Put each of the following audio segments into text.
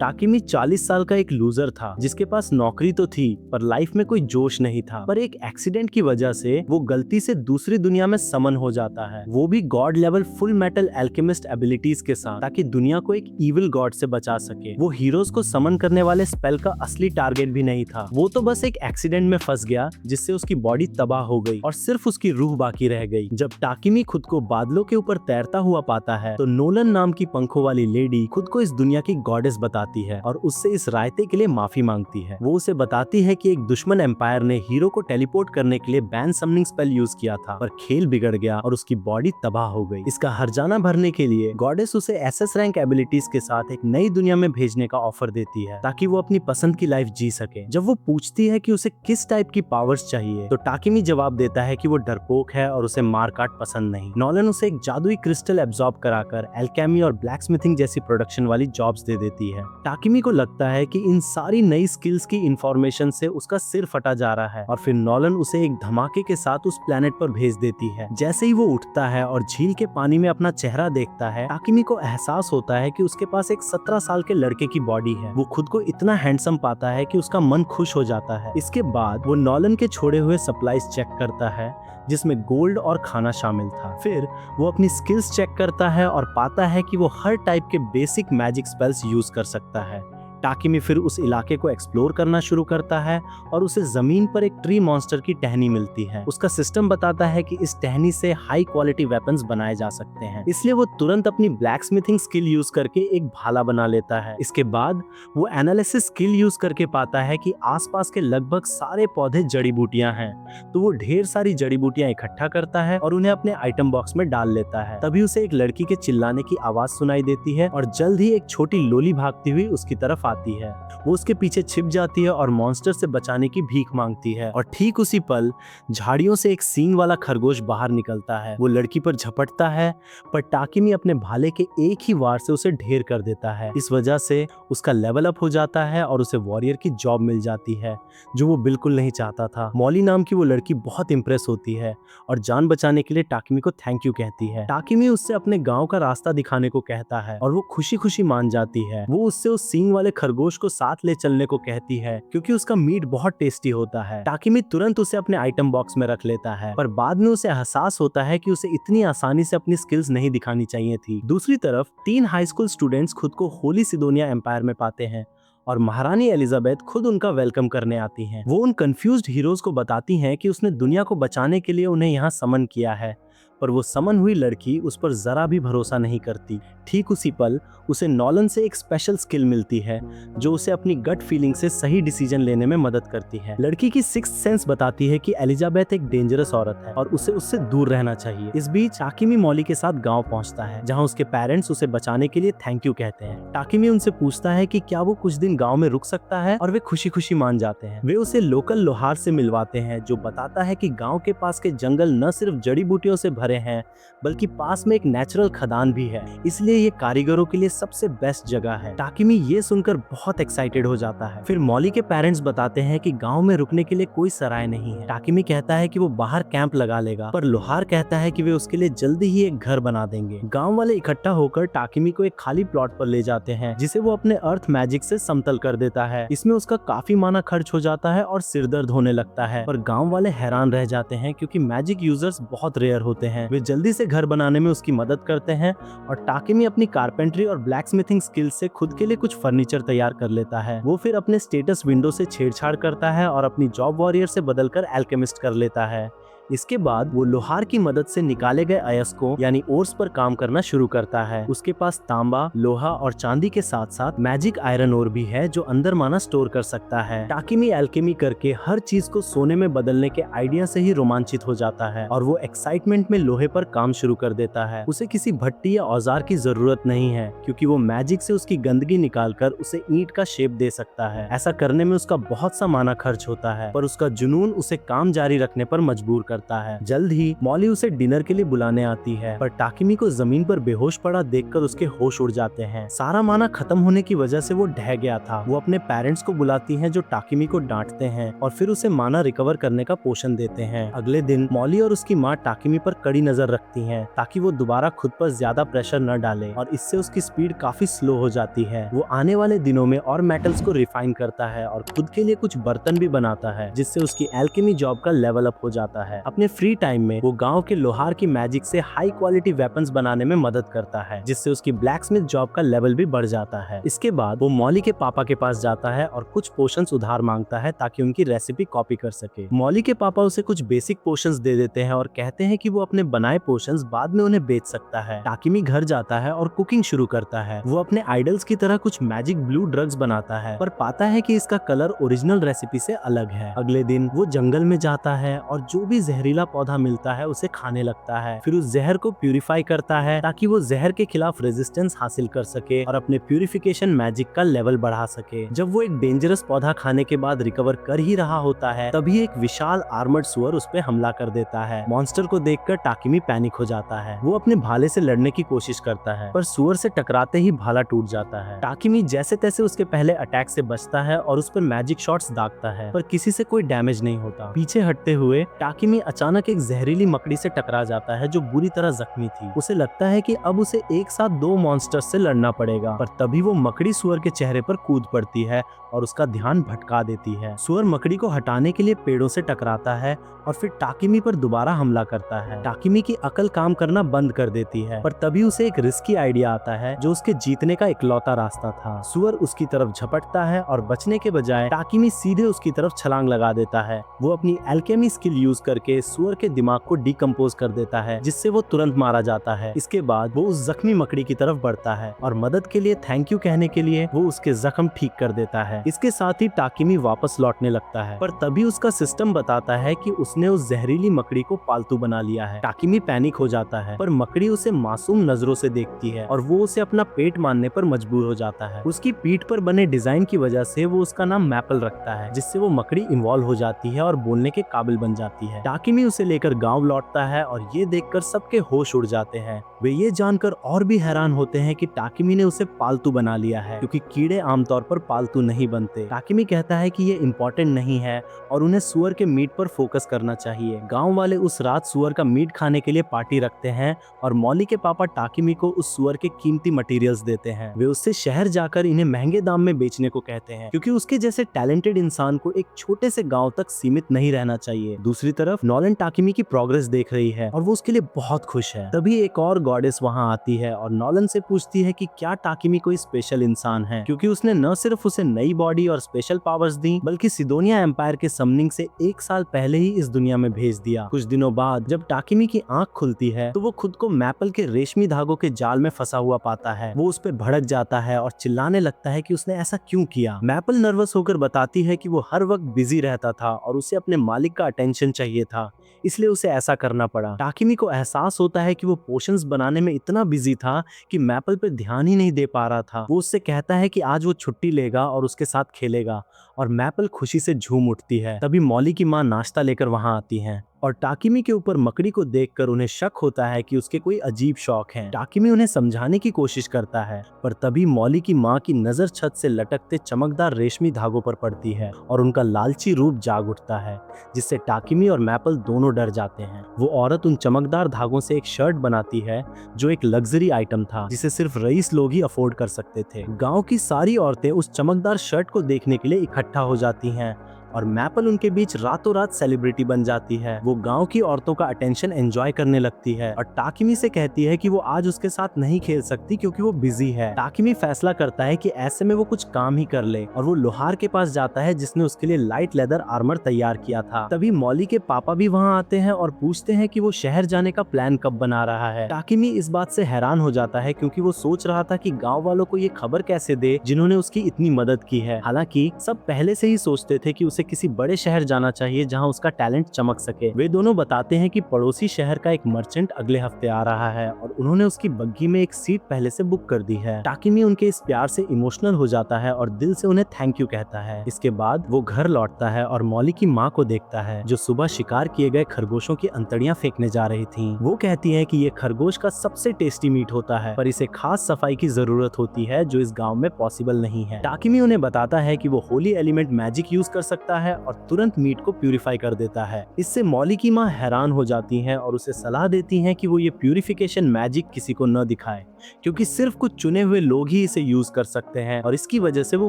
टाकिमी 40 साल का एक लूजर था जिसके पास नौकरी तो थी पर लाइफ में कोई जोश नहीं था। पर एक एक्सीडेंट की वजह से वो गलती से दूसरी दुनिया में समन हो जाता है, वो भी God level full metal alchemist abilities के साथ, ताकि दुनिया को एक इविल गॉड से बचा सके। वो हीरोज को समन करने वाले स्पेल का असली टारगेट भी नहीं था, वो तो बस एक एक्सीडेंट में फंस गया जिससे उसकी बॉडी तबाह हो गई और सिर्फ उसकी रूह बाकी रह गई। जब टाकिमी खुद को बादलों के ऊपर तैरता हुआ पाता है तो नोलन नाम की पंखों वाली लेडी खुद को इस दुनिया की गॉडेस बताती है और उससे इस रायते के लिए माफी मांगती है। वो उसे बताती है कि एक दुश्मन एम्पायर ने हीरो को टेलीपोर्ट करने के लिए बैन समनिंग स्पेल यूज किया था, पर खेल बिगड़ गया और उसकी बॉडी तबाह हो गई। इसका हर्जाना भरने के लिए गॉडेस उसे एसएस रैंक एबिलिटीज के साथ एक नई दुनिया में भेजने का ऑफर देती है ताकि वो अपनी पसंद की लाइफ जी सके। जब वो पूछती है कि उसे किस टाइप की पावर्स चाहिए तो टाकिमी जवाब देता है कि वो डरपोक है और उसे मारकाट पसंद नहीं। नॉलन उसे एक जादुई क्रिस्टल एब्जॉर्ब कराकर एल्केमी और ब्लैक स्मिथिंग जैसी प्रोडक्शन वाली जॉब्स दे देती है। टाकिमी को लगता है कि इन सारी नई स्किल्स की इंफॉर्मेशन से उसका सिर फटा जा रहा है और फिर नॉलन उसे एक धमाके के साथ उस प्लेनेट पर भेज देती है। जैसे ही वो उठता है और झील के पानी में अपना चेहरा देखता है, टाकिमी को एहसास होता है कि उसके पास एक 17 साल के लड़के की बॉडी है। वो खुद को इतना हैंडसम पाता है कि उसका मन खुश हो जाता है। इसके बाद वो नॉलन के छोड़े हुए सप्लाईज चेक करता है जिसमें गोल्ड और खाना शामिल था। फिर वो अपनी स्किल्स चेक करता है और पाता है कि वो हर टाइप के बेसिक मैजिक स्पेल्स यूज कर सकता है। टाकिमी फिर उस इलाके को एक्सप्लोर करना शुरू करता है और उसे जमीन पर एक ट्री मॉन्स्टर की टहनी मिलती है। उसका सिस्टम बताता है कि इस टहनी से हाई क्वालिटी वेपन्स बनाए जा सकते हैं, इसलिए वो तुरंत अपनी ब्लैक स्मिथिंग स्किल यूज करके एक भाला बना लेता है। इसके बाद वो एनालिसिस स्किल यूज करके पाता है कि आसपास के लगभग सारे पौधे जड़ी बूटियां हैं, तो वो ढेर सारी जड़ी बूटियां इकट्ठा करता है और उन्हें अपने आइटम बॉक्स में डाल लेता है। तभी उसे एक लड़की के चिल्लाने की आवाज सुनाई देती है और जल्द ही एक छोटी लोली भागती हुई उसकी तरफ आती है। वो उसके पीछे छिप जाती है और मॉन्स्टर से बचाने की भीख मांगती है और ठीक उसी पल झाड़ियों से एक सींग वाला खरगोश बाहर निकलता है। वो लड़की पर झपटता है पर टाकिमी अपने भाले के एक ही वार से उसे ढेर कर देता है। इस वजह से उसका लेवल अप हो जाता है और उसे वॉरियर की जॉब मिल जाती है जो वो बिल्कुल नहीं चाहता था। मॉली नाम की वो लड़की बहुत इंप्रेस होती है और जान बचाने के लिए टाकिमी को थैंक यू कहती है। टाकिमी उससे अपने गाँव का रास्ता दिखाने को कहता है और वो खुशी खुशी मान जाती है। वो उससे उस सींग वाले खरगोश को साथ ले चलने को कहती है क्योंकि उसका मीट बहुत टेस्टी होता है। टाकिमी तुरंत उसे अपने आइटम बॉक्स में रख लेता है पर बाद में उसे एहसास होता है कि उसे इतनी आसानी से अपनी स्किल्स नहीं दिखानी चाहिए थी। दूसरी तरफ 3 हाई स्कूल स्टूडेंट्स खुद को होली सिडोनिया एम्पायर में पाते हैं और महारानी एलिजाबेथ खुद उनका वेलकम करने आती हैं। वो उन कंफ्यूज्ड हीरोज को बताती हैं कि उसने दुनिया को बचाने के लिए उन्हें यहाँ समन किया है, पर वो समन हुई लड़की उस पर जरा भी भरोसा नहीं करती। ठीक उसी पल उसे नॉलन से एक स्पेशल स्किल मिलती है जो उसे अपनी गट फीलिंग से सही डिसीजन लेने में मदद करती है। लड़की की सिक्स्थ सेंस बताती है कि एलिजाबेथ एक डेंजरस औरत है और उसे उससे दूर रहना चाहिए। इस बीच टाकिमी मॉली के साथ गांव पहुंचता है जहां उसके पेरेंट्स उसे बचाने के लिए थैंक यू कहते हैं। टाकिमी उनसे पूछता है कि क्या वो कुछ दिन गाँव में रुक सकता है और वे खुशी खुशी मान जाते हैं। वे उसे लोकल लोहार से मिलवाते हैं जो बताता है कि गाँव के पास के जंगल न सिर्फ जड़ी बूटियों से भरे हैं बल्कि पास में एक नेचुरल खदान भी है, इसलिए ये कारीगरों के लिए सबसे बेस्ट जगह है। टाकिमी ये सुनकर बहुत एक्साइटेड हो जाता है। फिर मॉली के पेरेंट्स बताते हैं कि गांव में रुकने के लिए कोई सराय नहीं है। टाकिमी कहता है कि वो बाहर कैंप लगा लेगा पर लोहार कहता है कि वे उसके लिए जल्दी ही एक घर बना देंगे। गांव वाले इकट्ठा होकर टाकिमी को एक खाली प्लॉट पर ले जाते हैं जिसे वो अपने अर्थ मैजिक से समतल कर देता है। इसमें उसका काफी माना खर्च हो जाता है और सिरदर्द होने लगता है, पर गाँव वाले हैरान रह जाते हैं क्योंकि मैजिक यूजर्स बहुत रेयर होते हैं। वे जल्दी से घर बनाने में उसकी मदद करते हैं और टाकिमी अपनी कारपेंट्री और ब्लैक स्मिथिंग स्किल्स से खुद के लिए कुछ फर्नीचर तैयार कर लेता है। वो फिर अपने स्टेटस विंडो से छेड़छाड़ करता है और अपनी जॉब वॉरियर से बदलकर एल्केमिस्ट कर लेता है। इसके बाद वो लोहार की मदद से निकाले गए अयस्कों यानी ओर्स पर काम करना शुरू करता है। उसके पास तांबा, लोहा और चांदी के साथ साथ मैजिक आयरन ओर भी है जो अंदर माना स्टोर कर सकता है। टाकिमी एल्केमी करके हर चीज को सोने में बदलने के आइडिया से ही रोमांचित हो जाता है और वो एक्साइटमेंट में लोहे पर काम शुरू कर देता है। उसे किसी भट्टी या औजार की जरूरत नहीं है क्योंकि वो मैजिक से उसकी गंदगी निकालकर उसे ईंट का शेप दे सकता है। ऐसा करने में उसका बहुत सा माना खर्च होता है पर उसका जुनून उसे काम जारी रखने पर मजबूर कर करता है। जल्द ही मॉली उसे डिनर के लिए बुलाने आती है, पर टाकिमी को जमीन पर बेहोश पड़ा देखकर उसके होश उड़ जाते हैं। सारा माना खत्म होने की वजह से वो ढह गया था। वो अपने पेरेंट्स को बुलाती है जो टाकिमी को डांटते हैं और फिर उसे माना रिकवर करने का पोषण देते हैं। अगले दिन मॉली और उसकी माँ टाकिमी पर कड़ी नजर रखती हैं ताकि वो दोबारा खुद पर ज्यादा प्रेशर न डाले, और इससे उसकी स्पीड काफी स्लो हो जाती है। वो आने वाले दिनों में और मेटल्स को रिफाइन करता है और खुद के लिए कुछ बर्तन भी बनाता है, जिससे उसकी एल्केमी जॉब का लेवल अप हो जाता है। अपने फ्री टाइम में वो गांव के लोहार की मैजिक से हाई क्वालिटी वेपन्स बनाने में मदद करता है, जिससे उसकी ब्लैक स्मिथ जॉब का लेवल भी बढ़ जाता है। इसके बाद वो मॉली के पापा के पास जाता है और कुछ पोशंस उधार मांगता है ताकि उनकी रेसिपी कॉपी कर सके। मॉली के पापा उसे कुछ बेसिक पोशंस दे देते हैं और कहते हैं कि वो अपने बनाए पोशंस बाद में उन्हें बेच सकता है। टाकिमी घर जाता है और कुकिंग शुरू करता है। वो अपने आइडल्स की तरह कुछ मैजिक ब्लू ड्रग्स बनाता है, पर पाता है कि इसका कलर ओरिजिनल रेसिपी से अलग है। अगले दिन वो जंगल में जाता है और जो भी जहरीला पौधा मिलता है उसे खाने लगता है। फिर उस जहर को प्यूरिफाई करता है ताकि वो जहर के खिलाफ रेजिस्टेंस हासिल कर सके और अपने प्यूरिफिकेशन मैजिक का लेवल बढ़ा सके। जब वो एक डेंजरस पौधा खाने के बाद रिकवर कर ही रहा होता है, तभी एक विशाल आर्मर्ड सुअर उस पे हमला कर देता है। मॉन्स्टर को देखकर टाकिमी पैनिक हो जाता है। वो अपने भाले से लड़ने की कोशिश करता है, पर सुअर से टकराते ही भाला टूट जाता है। टाकिमी जैसे तैसे उसके पहले अटैक से बचता है और उस पर मैजिक शॉट्स दागता है, पर किसी से कोई डैमेज नहीं होता। पीछे हटते हुए टाकिमी अचानक एक जहरीली मकड़ी से टकरा जाता है जो बुरी तरह जख्मी थी। उसे लगता है कि अब उसे एक साथ दो मॉन्स्टर्स से लड़ना पड़ेगा, पर तभी वो मकड़ी सुअर के चेहरे पर कूद पड़ती है और उसका ध्यान भटका देती है। सुअर मकड़ी को हटाने के लिए पेड़ों से टकराता है और फिर टाकिमी पर दोबारा हमला करता है। टाकिमी की अकल काम करना बंद कर देती है, पर तभी उसे एक रिस्की आइडिया आता है जो उसके जीतने का इकलौता रास्ता था। सुअर उसकी तरफ झपटता है और बचने के बजाय टाकिमी सीधे उसकी तरफ छलांग लगा देता है। वो अपनी एल्केमी स्किल यूज करके सुअर के दिमाग को डिकम्पोज कर देता है, जिससे वो तुरंत मारा जाता है। इसके बाद वो उस जख्मी मकड़ी की तरफ बढ़ता है और मदद के लिए थैंक यू कहने के लिए वो उसके जख्म ठीक कर देता है। इसके साथ ही टाकिमी वापस लौटने लगता है, पर तभी उसका सिस्टम बताता है कि उसने उस जहरीली मकड़ी को पालतू बना लिया है। टाकिमी पैनिक हो जाता है, पर मकड़ी उसे मासूम नजरों से देखती है और वो उसे अपना पेट मानने पर मजबूर हो जाता है। उसकी पीठ पर बने डिजाइन की वजह से वो उसका नाम मैपल रखता है, जिससे वो मकड़ी इन्वॉल्व हो जाती है और बोलने के काबिल बन जाती है। टाकिमी उसे लेकर गाँव लौटता है और ये देखकर सबके होश उड़ जाते हैं। वे ये जानकर और भी हैरान होते हैं कि टाकिमी ने उसे पालतू बना लिया है, क्योंकि कीड़े आमतौर पर पालतू नहीं बनते। टाकिमी कहता है कि ये इम्पोर्टेंट नहीं है और उन्हें सुअर के मीट पर फोकस करना चाहिए। गांव वाले उस रात सुअर का मीट खाने के लिए पार्टी रखते हैं और मॉली के पापा टाकिमी को उस सुअर के कीमती मटेरियल्स देते हैं। वे उससे शहर जाकर इन्हें महंगे दाम में बेचने को कहते हैं, क्योंकि उसके जैसे टैलेंटेड इंसान को एक छोटे से गाँव तक सीमित नहीं रहना चाहिए। दूसरी तरफ नॉलन टाकिमी की प्रोग्रेस देख रही है और वो उसके लिए बहुत खुश है। तभी एक और गॉडेस वहाँ आती है और नॉलन से पूछती है कि क्या टाकिमी कोई स्पेशल इंसान है, क्योंकि उसने न सिर्फ उसे नई बॉडी और स्पेशल पावर्स दी, बल्कि सिडोनिया एम्पायर के समनिंग से 1 साल पहले ही इस दुनिया में भेज दिया। कुछ दिनों बाद जब टाकिमी की आंख खुलती है तो वो खुद को मैपल के रेशमी धागों के जाल में फंसा हुआ पाता है। वो उस पर भड़क जाता है और चिल्लाने लगता है कि उसने ऐसा क्यों किया। मैपल नर्वस होकर बताती है कि वो हर वक्त बिजी रहता था और उसे अपने मालिक का अटेंशन चाहिए था, इसलिए उसे ऐसा करना पड़ा। टाकिमी को एहसास होता है कि वो पोशंस बनाने में इतना बिजी था कि मैपल पर ध्यान ही नहीं दे पा रहा था। वो उससे कहता है कि आज वो छुट्टी लेगा और उसके साथ खेलेगा, और मैपल खुशी से झूम उठती है। तभी मॉली की माँ नाश्ता लेकर वहां आती है और टाकिमी के ऊपर मकड़ी को देखकर उन्हें शक होता है कि उसके कोई अजीब शौक हैं। टाकिमी उन्हें समझाने की कोशिश करता है, पर तभी मॉली की माँ की नजर छत से लटकते चमकदार रेशमी धागों पर पड़ती है और उनका लालची रूप जाग उठता है, जिससे टाकिमी और मैपल दोनों डर जाते हैं। वो औरत उन चमकदार धागों से एक शर्ट बनाती है जो एक लग्जरी आइटम था, जिसे सिर्फ रईस लोग ही अफोर्ड कर सकते थे। गाँव की सारी औरतें उस चमकदार शर्ट को देखने के लिए इकट्ठा हो जाती हैं और मैपल उनके बीच रातों रात सेलिब्रिटी बन जाती है। वो गांव की औरतों का अटेंशन एंजॉय करने लगती है और टाकिमी से कहती है कि वो आज उसके साथ नहीं खेल सकती क्योंकि वो बिजी है। टाकिमी फैसला करता है कि ऐसे में वो कुछ काम ही कर ले और वो लोहार के पास जाता है जिसने उसके लिए लाइट लेदर आर्मर तैयार किया था। तभी मॉली के पापा भी वहाँ आते हैं और पूछते हैं कि वो शहर जाने का प्लान कब बना रहा है। टाकिमी इस बात से हैरान हो जाता है क्योंकि वो सोच रहा था कि गाँव वालों को ये खबर कैसे दे जिन्होंने उसकी इतनी मदद की है। हालांकि सब पहले से ही सोचते थे कि उसे किसी बड़े शहर जाना चाहिए जहाँ उसका टैलेंट चमक सके। वे दोनों बताते हैं कि पड़ोसी शहर का एक मर्चेंट अगले हफ्ते आ रहा है और उन्होंने उसकी बग्गी में एक सीट पहले से बुक कर दी है। टाकिमी उनके इस प्यार से इमोशनल हो जाता है और दिल से उन्हें थैंक यू कहता है। इसके बाद वो घर लौटता है और मॉली की माँ को देखता है जो सुबह शिकार किए गए खरगोशों की अंतड़ियां फेंकने जा रही थीं। वो कहती है कि ये खरगोश का सबसे टेस्टी मीट होता है, पर इसे खास सफाई की जरूरत होती है जो इस गांव में पॉसिबल नहीं है। टाकिमी उन्हें बताता है कि वो होली एलिमेंट मैजिक यूज कर सकता है और तुरंत मीट को प्यूरिफाई कर देता है। इससे मॉली की माँ हैरान हो जाती हैं और उसे सलाह देती हैं कि वो ये प्यूरिफिकेशन मैजिक किसी को न दिखाए, क्योंकि सिर्फ कुछ चुने हुए लोग ही इसे यूज कर सकते हैं और इसकी वजह से वो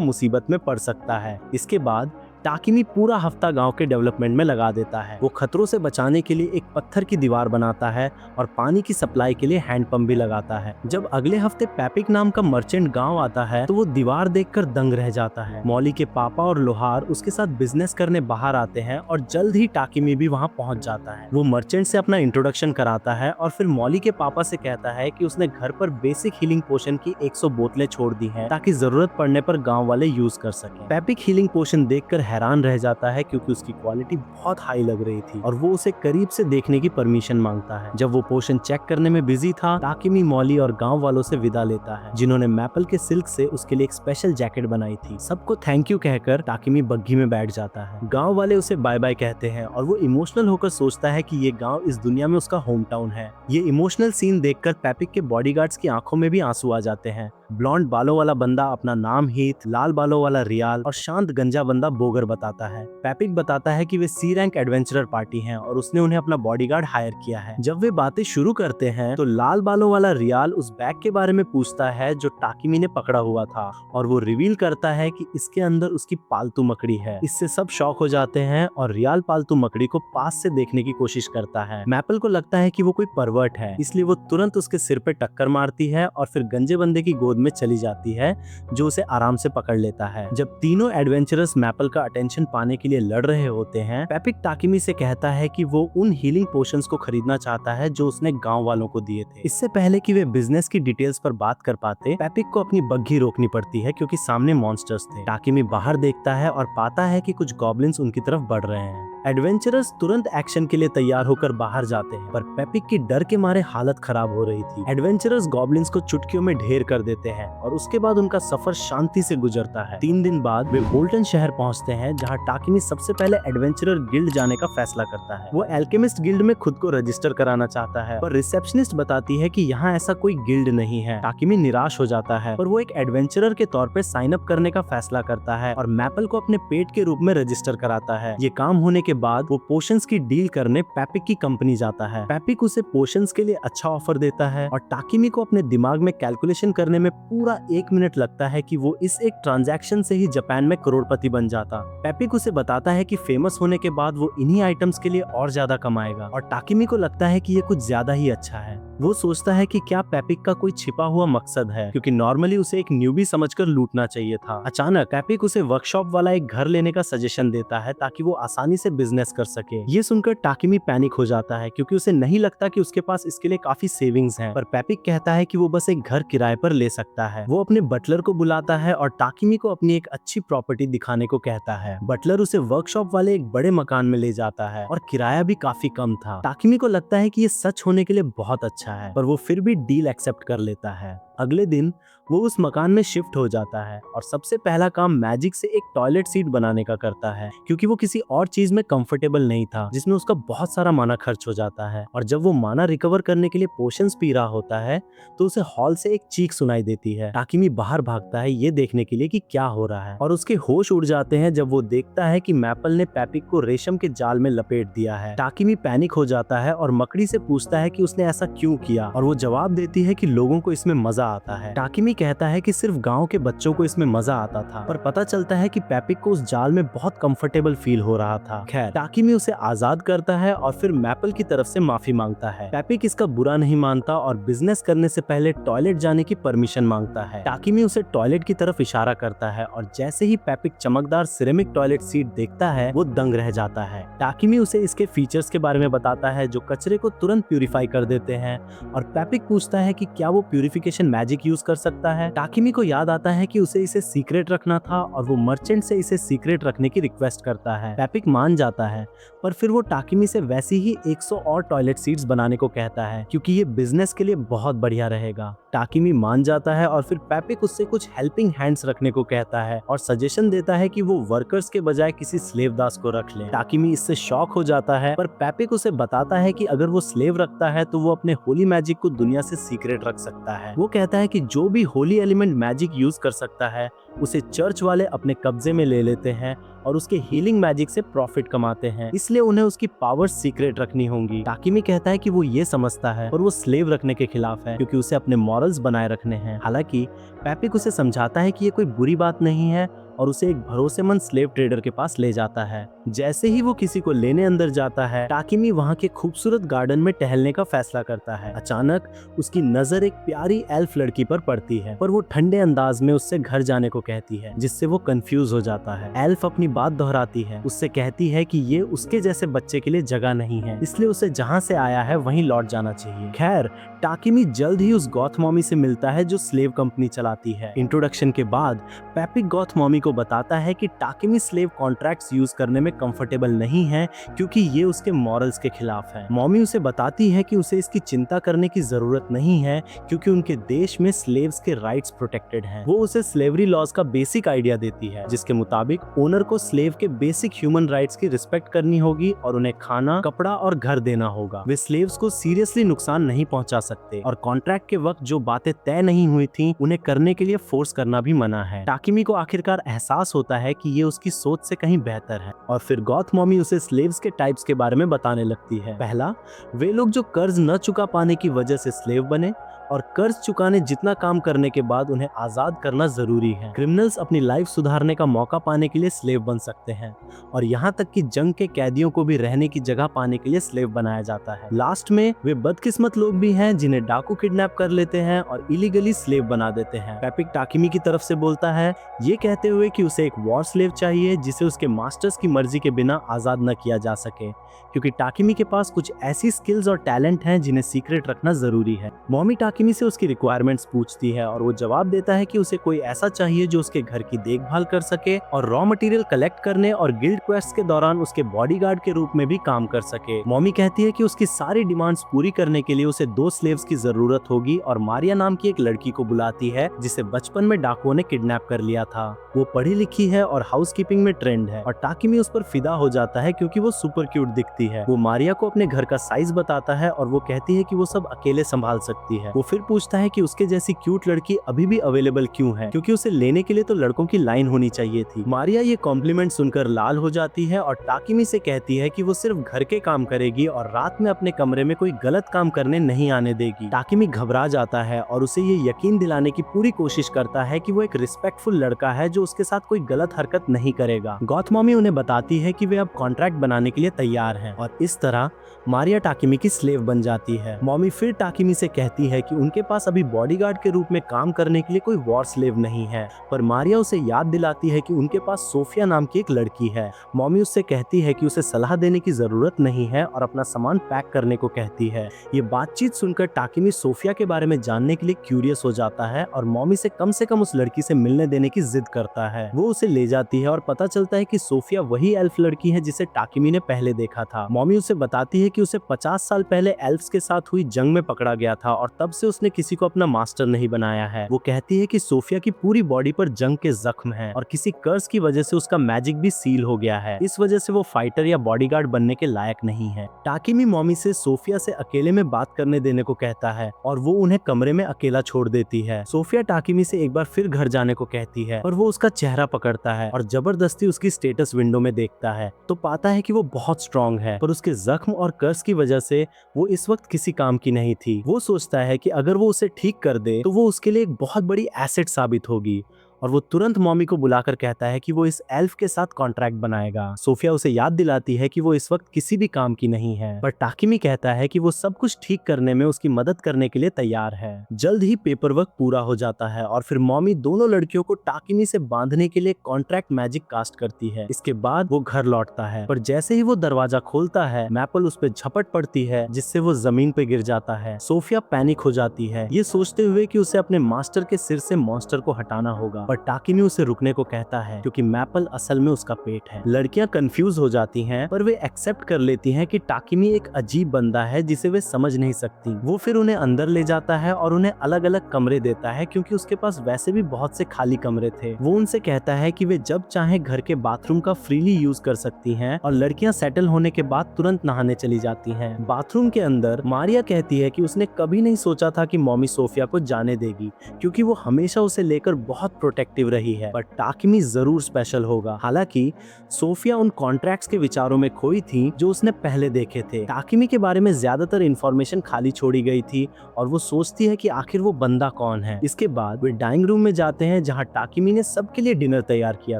मुसीबत में पड़ सकता है। इसके बाद टाकिमी पूरा हफ्ता गांव के डेवलपमेंट में लगा देता है। वो खतरों से बचाने के लिए एक पत्थर की दीवार बनाता है और पानी की सप्लाई के लिए हैंडपंप भी लगाता है। जब अगले हफ्ते पैपिक नाम का मर्चेंट गांव आता है तो वो दीवार देखकर दंग रह जाता है। मॉली के पापा और लोहार उसके साथ बिजनेस करने बाहर आते हैं और जल्द ही टाकिमी भी वहां पहुंच जाता है। वो मर्चेंट से अपना इंट्रोडक्शन कराता है और फिर मॉली के पापा से कहता है कि उसने घर पर बेसिक हीलिंग पोशन की 100 बोतलें छोड़ दी हैं ताकि जरूरत पड़ने पर गाँव वाले यूज कर सकें। पैपिक हीलिंग पोशन देखकर हैरान रह जाता है क्योंकि उसकी क्वालिटी बहुत हाई लग रही थी और वो उसे करीब से देखने की परमिशन मांगता है। जब वो पोशन चेक करने में बिजी था, टाकिमी मॉली और गांव वालों से विदा लेता है जिन्होंने मैपल के सिल्क से उसके लिए एक स्पेशल जैकेट बनाई थी। सबको थैंक यू कहकर टाकिमी बग्घी में बैठ जाता है। गांव वाले उसे बाय बाय कहते हैं और वो इमोशनल होकर सोचता है कि ये गांव इस दुनिया में उसका होम टाउन है। ये इमोशनल सीन देखकर पैपिक के बॉडीगार्ड्स की आंखों में भी आंसू आ जाते हैं। ब्लॉन्ड बालों वाला बंदा अपना नाम हीथ, लाल बालों वाला रियाल और शांत गंजा बंदा बोगर बताता है। पैपिक बताता है कि वे सी रैंक एडवेंचरर पार्टी हैं और उसने उन्हें अपना बॉडीगार्ड हायर किया है। जब वे बातें शुरू करते हैं तो लाल बालों वाला रियाल उस बैग के बारे में पूछता है जो टाकिमी ने पकड़ा हुआ था और वो रिवील करता है कि इसके अंदर उसकी पालतू मकड़ी है। इससे सब शॉक हो जाते हैं और रियाल पालतू मकड़ी को पास से देखने की कोशिश करता है। मैपल को लगता है कि वो कोई परवर्ट है, इसलिए वो तुरंत उसके सिर पे टक्कर मारती है और फिर गंजे बंदे की गोद में चली जाती है जो उसे आराम से पकड़ लेता है। जब तीनों एडवेंचरर्स मैपल का अटेंशन पाने के लिए लड़ रहे होते हैं, पैपिक टाकिमी से कहता है कि वो उन हीलिंग पोशंस को खरीदना चाहता है जो उसने गांव वालों को दिए थे। इससे पहले कि वे बिजनेस की डिटेल्स पर बात कर पाते, पैपिक को अपनी बग्घी रोकनी पड़ती है क्योंकि सामने मॉन्स्टर्स थे। टाकिमी बाहर देखता है और पाता है कि कुछ गॉब्लिन्स उनकी तरफ बढ़ रहे हैं। एडवेंचरर्स तुरंत एक्शन के लिए तैयार होकर बाहर जाते हैं, पर पैपिक की डर के मारे हालत खराब हो रही थी। एडवेंचरर्स गॉब्लिन्स को चुटकियों में ढेर कर देते हैं और उसके बाद उनका सफर शांति से गुजरता है। 3 दिन बाद वे बोल्टन शहर पहुंचते हैं जहां टाकिमी सबसे पहले एडवेंचरर गिल्ड जाने का फैसला करता है। वो एल्केमिस्ट गिल्ड में खुद को रजिस्टर कराना चाहता है, पर रिसेप्शनिस्ट बताती है कि यहाँ ऐसा कोई गिल्ड नहीं है। टाकिमी निराश हो जाता है, पर वो एक एडवेंचरर के तौर पे साइन अप करने का फैसला करता है और मैपल को अपने पेट के रूप में रजिस्टर कराता है। ये काम होने के बाद वो पोशंस की डील करने पैपिक की कंपनी जाता है। पैपिक उसे पोशंस के लिए अच्छा ऑफर देता है और टाकिमी को अपने दिमाग में कैलकुलेशन करने में पूरा 1 मिनट लगता है कि वो इस एक ट्रांजैक्शन से ही जापान में करोड़पति बन जाता। पैपिक उसे बताता है कि फेमस होने के बाद वो इन्हीं आइटम्स के लिए और ज्यादा कमाएगा और टाकिमी को लगता है कि ये कुछ ज्यादा ही अच्छा है। वो सोचता है कि क्या पैपिक का कोई छिपा हुआ मकसद है, क्योंकि नॉर्मली उसे एक न्यूबी समझकर लूटना चाहिए था। अचानक पैपिक उसे वर्कशॉप वाला एक घर लेने का सजेशन देता है ताकि वो आसानी से बिजनेस कर सके। ये सुनकर टाकिमी पैनिक हो जाता है क्योंकि उसे नहीं लगता कि उसके पास इसके लिए काफी सेविंग्स हैं, पर पैपिक कहता है कि वो बस एक घर किराए पर ले सकता है। वो अपने बटलर को बुलाता है और टाकिमी को अपनी एक अच्छी प्रॉपर्टी दिखाने को कहता है। बटलर उसे वर्कशॉप वाले एक बड़े मकान में ले जाता है और किराया भी काफी कम था। टाकिमी को लगता है कि ये सच होने के लिए बहुत अच्छा है, पर वो फिर भी डील एक्सेप्ट कर लेता है। अगले दिन वो उस मकान में शिफ्ट हो जाता है और सबसे पहला काम मैजिक से एक टॉयलेट सीट बनाने का करता है, क्योंकि वो किसी और चीज में कंफर्टेबल नहीं था जिसमें उसका बहुत सारा माना खर्च हो जाता है। और जब वो माना रिकवर करने के लिए पोशंस पी रहा होता है तो उसे हॉल से एक चीख सुनाई देती है। टाकिमी बाहर भागता है ये देखने के लिए कि क्या हो रहा है और उसके होश उड़ जाते हैं जब वो देखता है कि मैपल ने पैपिक को रेशम के जाल में लपेट दिया है। टाकिमी पैनिक हो जाता है और मकड़ी से पूछता है कि उसने ऐसा क्यों किया और वो जवाब देती है कि लोगों को इसमें मजा आता है। टाकिमी कहता है कि सिर्फ गांव के बच्चों को इसमें मजा आता था, पर पता चलता है कि पैपिक को उस जाल में बहुत कंफर्टेबल फील हो रहा था। खैर, टाकिमी उसे आजाद करता है और फिर मैपल की तरफ से माफी मांगता है। पैपिक इसका बुरा नहीं मानता और बिजनेस करने से पहले टॉयलेट जाने की परमिशन मांगता है। टाकिमी उसे टॉयलेट की तरफ इशारा करता है और जैसे ही पैपिक चमकदार सिरेमिक टॉयलेट सीट देखता है वो दंग रह जाता है। टाकिमी उसे इसके फीचर्स के बारे में बताता है जो कचरे को तुरंत प्यूरिफाई कर देते हैं और पैपिक पूछता है कि क्या वो प्यूरिफिकेशन मैजिक यूज कर सकता है। टाकिमी को याद आता है कि उसे इसे सीक्रेट रखना था और वो मर्चेंट से इसे सीक्रेट रखने की रिक्वेस्ट करता है। पैपिक मान जाता है, पर फिर वो टाकिमी से वैसी ही 100 और टॉयलेट सीट्स बनाने को कहता है क्योंकि ये बिजनेस के लिए बहुत बढ़िया रहेगा। टाकिमी मान जाता है और फिर पैपिक उससे कुछ हेल्पिंग हैंड्स रखने को कहता है और सजेशन देता है कि वो वर्कर्स के बजाय किसी स्लेव दास को रख ले। टाकिमी इससे शॉक हो जाता है, पर पैपिक उसे बताता है कि अगर वो स्लेव रखता है तो वो अपने होली मैजिक को दुनिया से सीक्रेट रख सकता है। वो कहता है कि जो भी होली एलिमेंट मैजिक यूज कर सकता है उसे चर्च वाले अपने कब्जे में ले लेते हैं और उसके हीलिंग मैजिक से प्रॉफिट कमाते हैं, इसलिए उन्हें उसकी पावर्स सीक्रेट रखनी होंगी। टाकिमी कहता है कि वो ये समझता है और वो स्लेव रखने के खिलाफ है क्योंकि उसे अपने मॉरल्स बनाए रखने हैं। हालांकि पैपिक उसे समझाता है कि ये कोई बुरी बात नहीं है और उसे एक भरोसेमंद स्लेव ट्रेडर के पास ले जाता है। जैसे ही वो किसी को लेने अंदर जाता है, टाकिमी वहाँ के खूबसूरत गार्डन में टहलने का फैसला करता है। अचानक उसकी नजर एक प्यारी एल्फ लड़की पर पड़ती है, पर वो ठंडे अंदाज में उससे घर जाने को कहती है, जिससे वो कंफ्यूज हो जाता है। एल्फ अपनी बात दोहराती है, उससे कहती है कि ये उसके जैसे बच्चे के लिए जगह नहीं है, इसलिए उसे जहाँ से आया है वहीं लौट जाना चाहिए। खैर, टाकिमी जल्द ही उस गॉथ मॉमी से मिलता है जो स्लेव कंपनी चलाती है। इंट्रोडक्शन के बाद पैपिक गॉथ मॉमी को बताता है कि टाकिमी स्लेव कॉन्ट्रैक्ट्स यूज करने में कंफर्टेबल नहीं है क्योंकि ये उसके मॉरल्स के खिलाफ है। मॉमी उसे बताती है कि उसे इसकी चिंता करने की जरूरत नहीं है क्योंकि उनके देश में स्लेव्स के राइट्स प्रोटेक्टेड हैं। वो उसे स्लेवरी लॉज का बेसिक आइडिया देती है, जिसके मुताबिक ओनर को स्लेव के बेसिक ह्यूमन राइट्स की रिस्पेक्ट करनी होगी और उन्हें खाना, कपड़ा और घर देना होगा। वे स्लेव्स को सीरियसली नुकसान नहीं पहुंचा सकते और कॉन्ट्रैक्ट के वक्त जो बातें तय नहीं हुई थी उन्हें करने के लिए फोर्स करना भी मना है। टाकिमी को आखिरकार एहसास होता है कि ये उसकी सोच से कहीं बेहतर है और फिर गॉथ मॉमी उसे स्लेव्स के टाइप्स के बारे में बताने लगती है। पहला, वे लोग जो कर्ज न चुका पाने की वजह से स्लेव बने और कर्ज चुकाने जितना काम करने के बाद उन्हें आजाद करना जरूरी है। क्रिमिनल्स अपनी लाइफ सुधारने का मौका पाने के लिए स्लेव बन सकते हैं और यहाँ तक कि जंग के कैदियों को भी रहने की जगह पाने के लिए स्लेव बनाया जाता है। लास्ट में वे बदकिस्मत लोग भी हैं जिन्हें डाकू किडनैप कर लेते हैं और इलीगली स्लेव बना देते हैं। पैपिक टाकिमी की तरफ से बोलता है, ये कहते हुए कि उसे एक वॉर स्लेव चाहिए जिसे उसके मास्टर्स की मर्जी के बिना आजाद न किया जा सके, क्योंकि टाकिमी के पास कुछ ऐसी स्किल्स और टैलेंट हैं जिन्हें सीक्रेट रखना जरूरी है। मॉमी टाकिमी से उसकी रिक्वायरमेंट्स पूछती है और वो जवाब देता है कि उसे कोई ऐसा चाहिए जो उसके घर की देखभाल कर सके और रॉ मटेरियल कलेक्ट करने और गिल्ड क्वेस्ट के दौरान उसके बॉडीगार्ड के रूप में भी काम कर सके। मॉमी कहती है कि उसकी सारी डिमांड्स पूरी करने के लिए उसे 2 स्लेव्स की जरूरत होगी और मारिया नाम की एक लड़की को बुलाती है जिसे बचपन में डाकुओं ने किडनैप कर लिया था। वो पढ़ी लिखी है और हाउसकीपिंग में ट्रेंड है और टाकिमी उस पर फिदा हो जाता है क्योंकि वो सुपर क्यूट दिखती है। वो मारिया को अपने घर का साइज बताता है और वो कहती है कि वो सब अकेले संभाल सकती है। वो फिर पूछता है कि उसके जैसी क्यूट लड़की अभी भी अवेलेबल क्यों है, क्योंकि उसे लेने के लिए तो लड़कों की लाइन होनी चाहिए थी। मारिया ये कॉम्प्लीमेंट सुनकर लाल हो जाती है और टाकिमी से कहती है कि वो सिर्फ घर के काम करेगी और रात में अपने कमरे में कोई गलत काम करने नहीं आने देगी। टाकिमी घबरा जाता है और उसे ये यकीन दिलाने की पूरी कोशिश करता है कि वो एक रिस्पेक्टफुल लड़का है जो उसके साथ कोई गलत हरकत नहीं करेगा। गॉथ मॉमी उन्हें बताती है कि वे अब कॉन्ट्रैक्ट बनाने के लिए तैयार हैं और इस तरह मारिया टाकिमी की स्लेव बन जाती है। मॉमी फिर टाकिमी से कहती है कि उनके पास अभी बॉडीगार्ड के रूप में काम करने के लिए कोई वॉर स्लेव नहीं है, पर मारिया उसे याद दिलाती है कि उनके पास सोफिया नाम की एक लड़की है। मॉमी उससे कहती है कि उसे सलाह देने की जरूरत नहीं है और अपना सामान पैक करने को कहती है। ये बातचीत सुनकर टाकिमी सोफिया के बारे में जानने के लिए क्यूरियस हो जाता है और मॉमी से कम उस लड़की से मिलने देने की जिद करता है। वो उसे ले जाती है और पता चलता है कि सोफिया वही एल्फ लड़की है जिसे टाकिमी ने पहले देखा था। मॉमी उसे बताती है कि उसे 50 साल पहले एल्फ्स के साथ हुई जंग में पकड़ा गया था और तब से उसने किसी को अपना मास्टर नहीं बनाया है। वो कहती है कि सोफिया की पूरी बॉडी पर जंग के जख्म हैं और किसी कर्स की वजह से उसका मैजिक भी सील हो गया है। इस वजह से वो फाइटर या बॉडीगार्ड बनने के लायक नहीं है। टाकिमी मॉमी से सोफिया से अकेले में बात करने देने को कहता है और वो उन्हें कमरे में अकेला छोड़ देती है। सोफिया टाकिमी से एक बार फिर घर जाने को कहती है और वो उसका चेहरा पकड़ता है और जबरदस्ती उसकी स्टेटस विंडो में देखता है तो पाता है कि वो बहुत स्ट्रांग है, पर उसके जख्म और कर्स की वजह से वो इस वक्त किसी काम की नहीं थी। वो सोचता है कि अगर वो उसे ठीक कर दे तो वो उसके लिए एक बहुत बड़ी एसेट साबित होगी और वो तुरंत मॉमी को बुलाकर कहता है कि वो इस एल्फ के साथ कॉन्ट्रैक्ट बनाएगा। सोफिया उसे याद दिलाती है कि वो इस वक्त किसी भी काम की नहीं है, पर टाकिमी कहता है कि वो सब कुछ ठीक करने में उसकी मदद करने के लिए तैयार है। जल्द ही पेपर वर्क पूरा हो जाता है और फिर मॉमी दोनों लड़कियों को टाकिमी से बांधने के लिए कॉन्ट्रैक्ट मैजिक कास्ट करती है। इसके बाद वो घर लौटता है, पर जैसे ही वो दरवाजा खोलता है मैपल उस पे झपट पड़ती है, जिससे वो जमीन पे गिर जाता है। सोफिया पैनिक हो जाती है, ये सोचते हुए कि उसे अपने मास्टर के सिर से मॉन्स्टर को हटाना होगा, पर टाकिमी उसे रुकने को कहता है क्योंकि मैपल असल में उसका पेट है। लड़कियां कंफ्यूज हो जाती हैं, पर वे एक्सेप्ट कर लेती हैं कि टाकिमी एक अजीब बंदा है जिसे वे समझ नहीं सकती। वो फिर उन्हें अंदर ले जाता है और उन्हें अलग अलग कमरे देता है, क्योंकि उसके पास वैसे भी बहुत से खाली कमरे थे। वो उनसे कहता है कि वे जब चाहे घर के बाथरूम का फ्रीली यूज कर सकती हैं और लड़कियां सेटल होने के बाद तुरंत नहाने चली जाती हैं। बाथरूम के अंदर मारिया कहती है कि उसने कभी नहीं सोचा था कि मॉमी सोफिया को जाने देगी, क्योंकि वो हमेशा उसे लेकर बहुत प्रोटेक्टिव रही है, पर टाकिमी जरूर स्पेशल होगा। हालांकि सोफिया उन कॉन्ट्रैक्ट्स के विचारों में खोई थी जो उसने पहले देखे थे। टाकिमी के बारे में ज्यादातर इंफॉर्मेशन खाली छोड़ी गई थी और वो सोचती है कि आखिर वो बंदा कौन है। इसके बाद वे डाइनिंग रूम में जाते हैं जहां टाकिमी ने सबके लिए डिनर तैयार किया